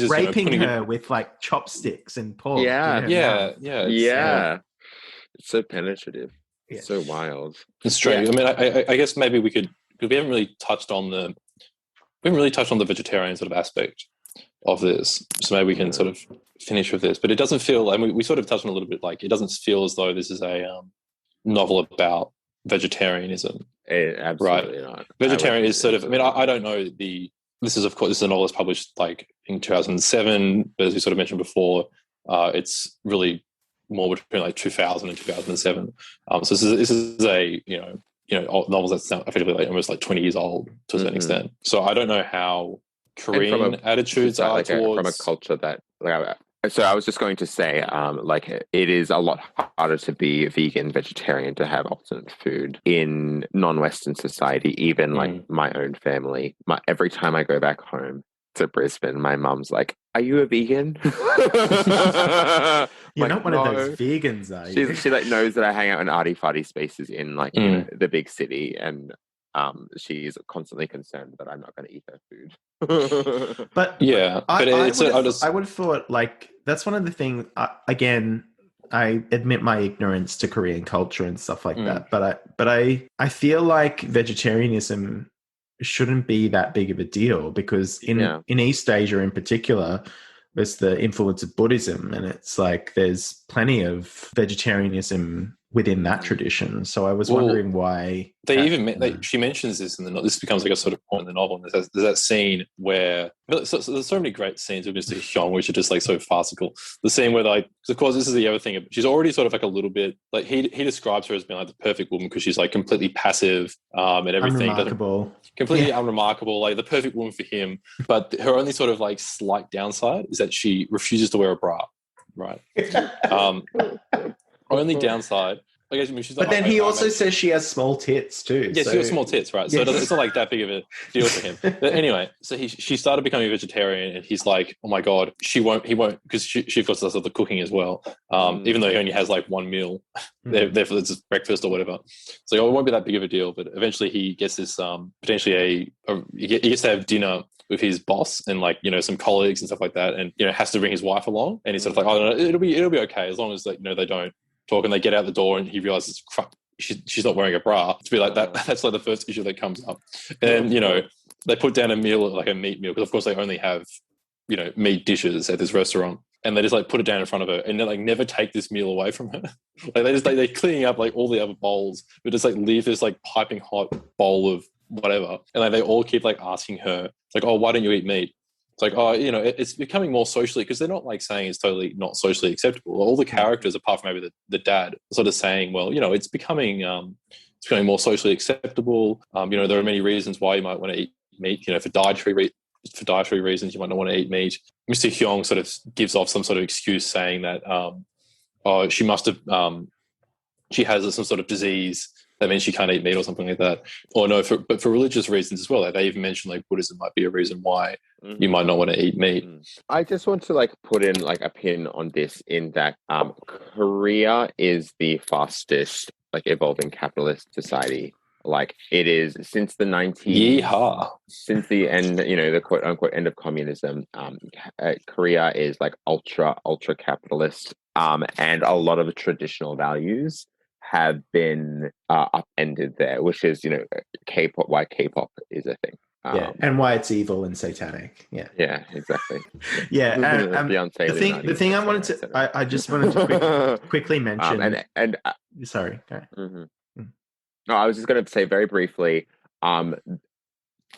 raping her with like chopsticks and pork. It's so penetrative. It's so wild. It's strange. I mean, I guess maybe we could, because we haven't really touched on the vegetarian sort of aspect of this, so maybe we can sort of finish with this. But it doesn't feel, I mean, we sort of touched on a little bit, like it doesn't feel as though this is a novel about vegetarianism. Absolutely not. Vegetarian is sort of, I mean, I don't know this is a novel that's published like in 2007, but as we sort of mentioned before, it's really more between like 2000 and 2007. So this is a novel that's now effectively like almost like 20 years old to a certain extent. So I don't know how Korean attitudes are like towards from a culture that so I was just going to say, like it is a lot harder to be vegan, vegetarian, to have alternate food in non-Western society. Even like my own family, every time I go back home to Brisbane, my mum's like, "Are you a vegan?" You're not one of those vegans, are you? She like knows that I hang out in arty-farty spaces in like the big city, and she's constantly concerned that I'm not going to eat her food. I would have thought like that's one of the things. Again, I admit my ignorance to Korean culture and stuff like that, but I feel like vegetarianism shouldn't be that big of a deal, because in East Asia in particular, there's the influence of Buddhism, and it's like there's plenty of vegetarianism within that tradition. So I was wondering why she mentions this in the novel. This becomes like a sort of point in the novel. And there's that scene where there's so many great scenes with Mr. Hyung, which are just like so farcical. The scene where like, of course, this is the other thing. She's already sort of like a little bit like he describes her as being like the perfect woman because she's like completely passive and everything. Completely unremarkable, like the perfect woman for him. But her only sort of like slight downside is that she refuses to wear a bra. Right. Only downside. I guess, I mean, she's not, but then he also says she has small tits too. Yeah, so. She has small tits, right? So it's not like that big of a deal for him. But anyway, so she started becoming a vegetarian, and he's like, oh my God, he won't, because she of course does all the cooking as well. Even though he only has like one meal, therefore it's just breakfast or whatever. So it won't be that big of a deal. But eventually he gets this potentially he gets to have dinner with his boss and like, some colleagues and stuff like that, and has to bring his wife along, and he's sort of like, oh no, it'll be okay as long as like, they don't talk, and they get out the door and he realizes she's not wearing a bra. To be like that's like the first issue that comes up. And they put down a meal, like a meat meal, because of course they only have meat dishes at this restaurant, and they just like put it down in front of her, and they like never take this meal away from her. Like they're cleaning up like all the other bowls, but just like leave this like piping hot bowl of whatever, and like they all keep like asking her, it's like, oh, why don't you eat meat? It's like, oh, it's becoming more socially, because they're not like saying it's totally not socially acceptable. All the characters, apart from maybe the dad, are sort of saying, well, it's becoming more socially acceptable. There are many reasons why you might want to eat meat. For dietary reasons, you might not want to eat meat. Mr. Hyung sort of gives off some sort of excuse saying that, she must have, she has some sort of disease that means she can't eat meat or something like that. Or no, but for religious reasons as well. Like they even mentioned like Buddhism might be a reason why you might not want to eat meat. I just want to like put in like a pin on this, in that Korea is the fastest like evolving capitalist society. Like it is since the 90s, since the end, the quote unquote end of communism. Korea is like ultra capitalist, and a lot of the traditional values have been upended there, which is K-pop, why K-pop is a thing. Yeah, and why it's evil and satanic. Yeah. Yeah, exactly. Yeah. Beyonce, the thing I wanted to, I just wanted to quickly mention. Sorry. Go ahead. No, I was just going to say very briefly. I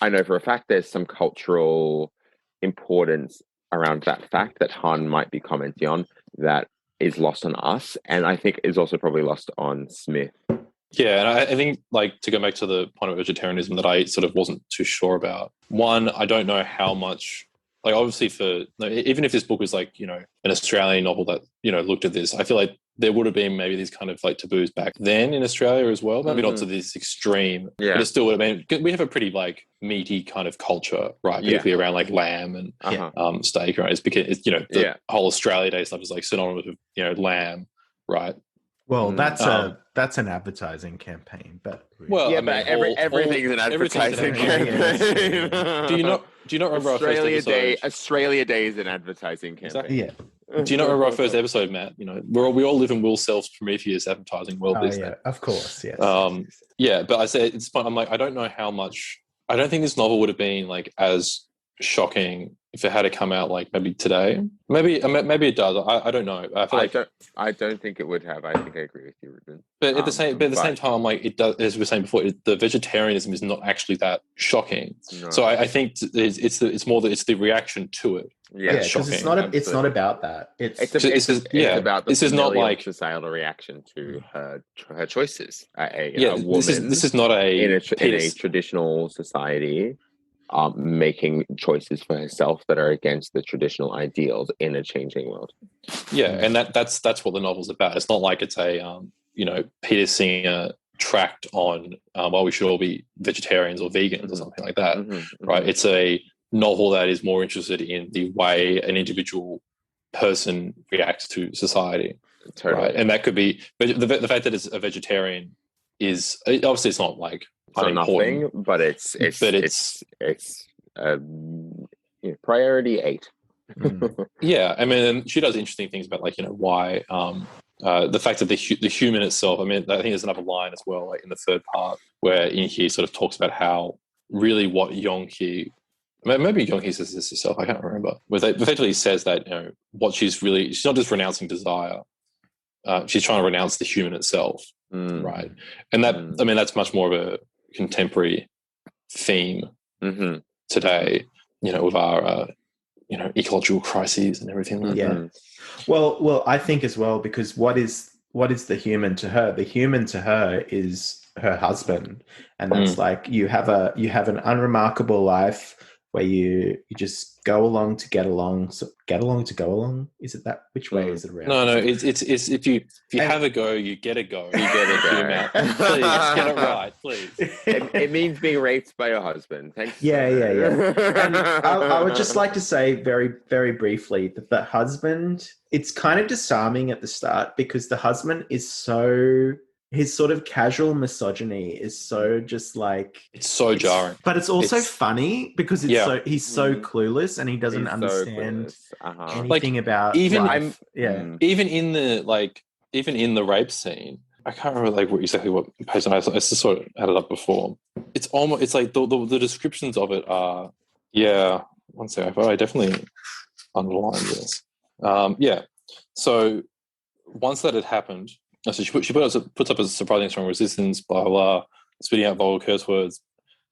know for a fact there's some cultural importance around that fact that Han might be commenting on that is lost on us, and I think is also probably lost on Smith. Yeah, and I think, like, to go back to the point of vegetarianism that I sort of wasn't too sure about. One, I don't know how much, like, obviously even if this book was like, an Australian novel that, looked at this, I feel like there would have been maybe these kind of like taboos back then in Australia as well. Maybe not to this extreme, but it still would have been, we have a pretty like meaty kind of culture, right? Particularly around like lamb and steak, right? It's because, the whole Australia Day stuff is like synonymous with, lamb, right? Well, that's an advertising campaign, but everything's an advertising campaign. Do you not remember our first episode? Australia Day is an advertising campaign. Exactly. Yeah. Do you not remember our first episode, Matt? We all live in Will Self's Prometheus advertising world. Yeah, of course, yes. But I said it's fun. I'm like, I don't know how much. I don't think this novel would have been like as shocking if it had to come out like maybe today. Maybe it does. I don't know. I don't think it would have. I think I agree with you, Ruben. But at the same time, I'm like, it does. As we were saying before, the vegetarianism is not actually that shocking. No. So I think it's more that it's the reaction to it. Yeah, because it's not about that. It's about this is not like societal reaction to her choices. A woman. This is not in a traditional society. Making choices for herself that are against the traditional ideals in a changing world. Yeah, and that's what the novel's about. It's not like it's a Peter Singer tract on we should all be vegetarians or vegans or something like that, right? It's a novel that is more interested in the way an individual person reacts to society, right? And that could be the fact that it's a vegetarian is obviously it's not like nothing, but it's priority 8. Yeah, I mean, she does interesting things about like why the fact that the human itself. I mean, I think there's another line as well, like in the third part, where he sort of talks about how really what Yonghi, maybe Yonghi says this herself, I can't remember, where it effectively says that what she's not just renouncing desire, she's trying to renounce the human itself, right? And that I mean that's much more of a contemporary theme today, with our ecological crises and everything like that. Well, I think as well, because what is the human to her? The human to her is her husband, and that's like you have an unremarkable life where you just go along to get along. So get along to go along. Is it that? Which way is it around? No. It's if you have a go, you get a go. You get a go. Please get it right, please. It means being raped by your husband. Thanks. Yeah. And I would just like to say very, very briefly that the husband. It's kind of disarming at the start because the husband is so. His sort of casual misogyny is so just like... It's so jarring. But it's also funny because he's so clueless and he doesn't understand anything about life. Even in the rape scene, I can't remember exactly what page I just sort of had it up before. It's almost... It's like the descriptions of it are... Yeah, one second. I definitely underlined this. So once that had happened... So she puts up a surprisingly strong resistance, blah, blah, spitting out vulgar curse words.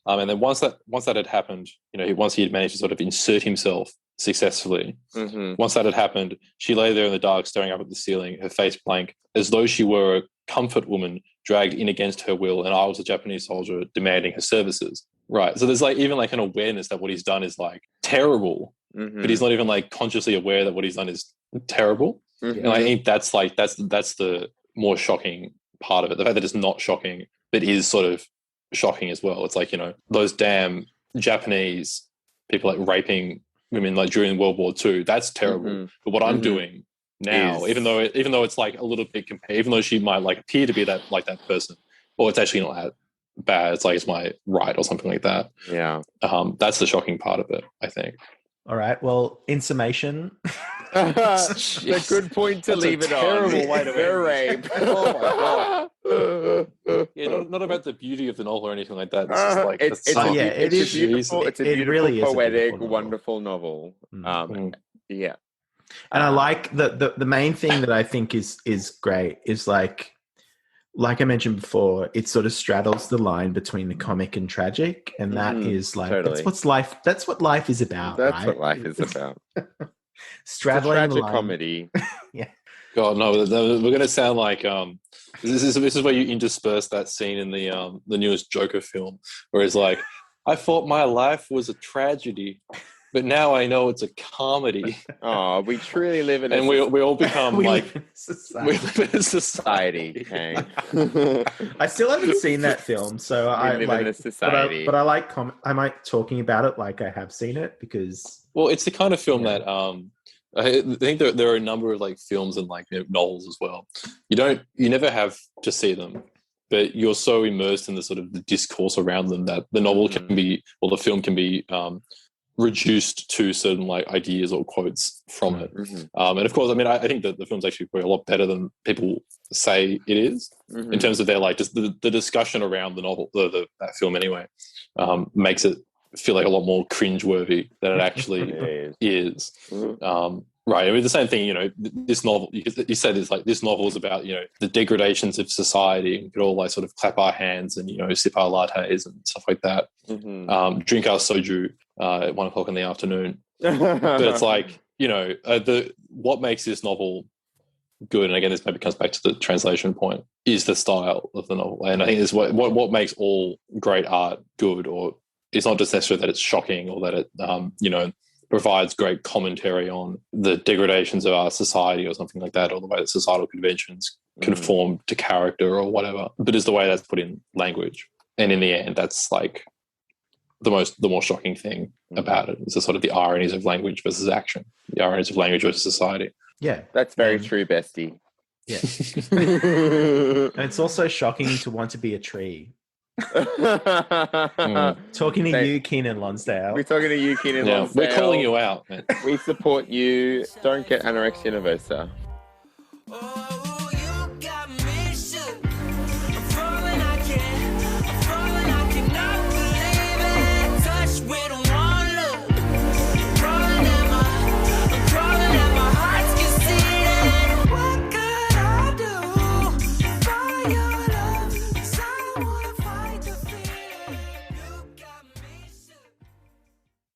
And then once that had happened, once he had managed to sort of insert himself successfully, once that had happened, she lay there in the dark, staring up at the ceiling, her face blank, as though she were a comfort woman dragged in against her will, and I was a Japanese soldier demanding her services. Right. So there's even an awareness that what he's done is terrible, but he's not even consciously aware that what he's done is terrible. And I think that's the more shocking part of it. The fact that it's not shocking, but is sort of shocking as well. It's those damn Japanese people raping women during World War II. That's terrible. But what I'm doing now, even though it's a little bit even though she might appear to be that person, or it's actually not that bad. It's it's my right or something like that. Yeah. That's the shocking part of it, I think. All right. Well, in summation, it's a good point to leave it on. Terrible way to rape. Oh my god! not about the beauty of the novel or anything like that. This is like it's a beautiful, really is a poetic, beautiful novel. wonderful novel. Yeah. And I like the main thing that I think is great is like I mentioned before, it sort of straddles the line between the comic and tragic, and that is like totally. That's what life is about. That's right? what life is about. Straddling it's a tragic the line. comedy. Yeah. God, no, we're gonna sound like this is where you intersperse that scene in the newest Joker film, where it's like, I thought my life was a tragedy, but now I know it's a comedy. Oh, we truly live in, and we all become We like live in we live in a society. Kang. I still haven't seen that film, so I live like in a society. But I like I like talking about it like I have seen it because Well, it's the kind of film that I think there are a number of like films and like novels as well. You never have to see them, but you're so immersed in the sort of the discourse around them that the novel can be, or the film can be reduced to certain like ideas or quotes from it. And of course, I mean, I think that the film's actually a lot better than people say it is in terms of their like just the discussion around the novel, that film anyway, makes it feel like a lot more cringeworthy than it actually is. Right. I mean, the same thing, this novel, you said it's like this novel is about, the degradations of society. We could all like sort of clap our hands and, sip our lattes and stuff like that. Drink our soju at 1 o'clock in the afternoon. But it's like, what makes this novel good, and again, this maybe comes back to the translation point, is the style of the novel. And I think this is what makes all great art good, or it's not just necessarily that it's shocking or that it, provides great commentary on the degradations of our society or something like that, or the way that societal conventions conform to character or whatever, but is the way that's put in language. And in the end, that's like the more shocking thing about it is the sort of the ironies of language versus action, the ironies of language versus society. Yeah. That's very true, bestie. Yeah. And it's also shocking to want to be a tree. Talking to you, Keiynan Lonsdale. We're talking to you, Keiynan Lonsdale. We're calling you out, man. We support you. Don't get anorexia nervosa.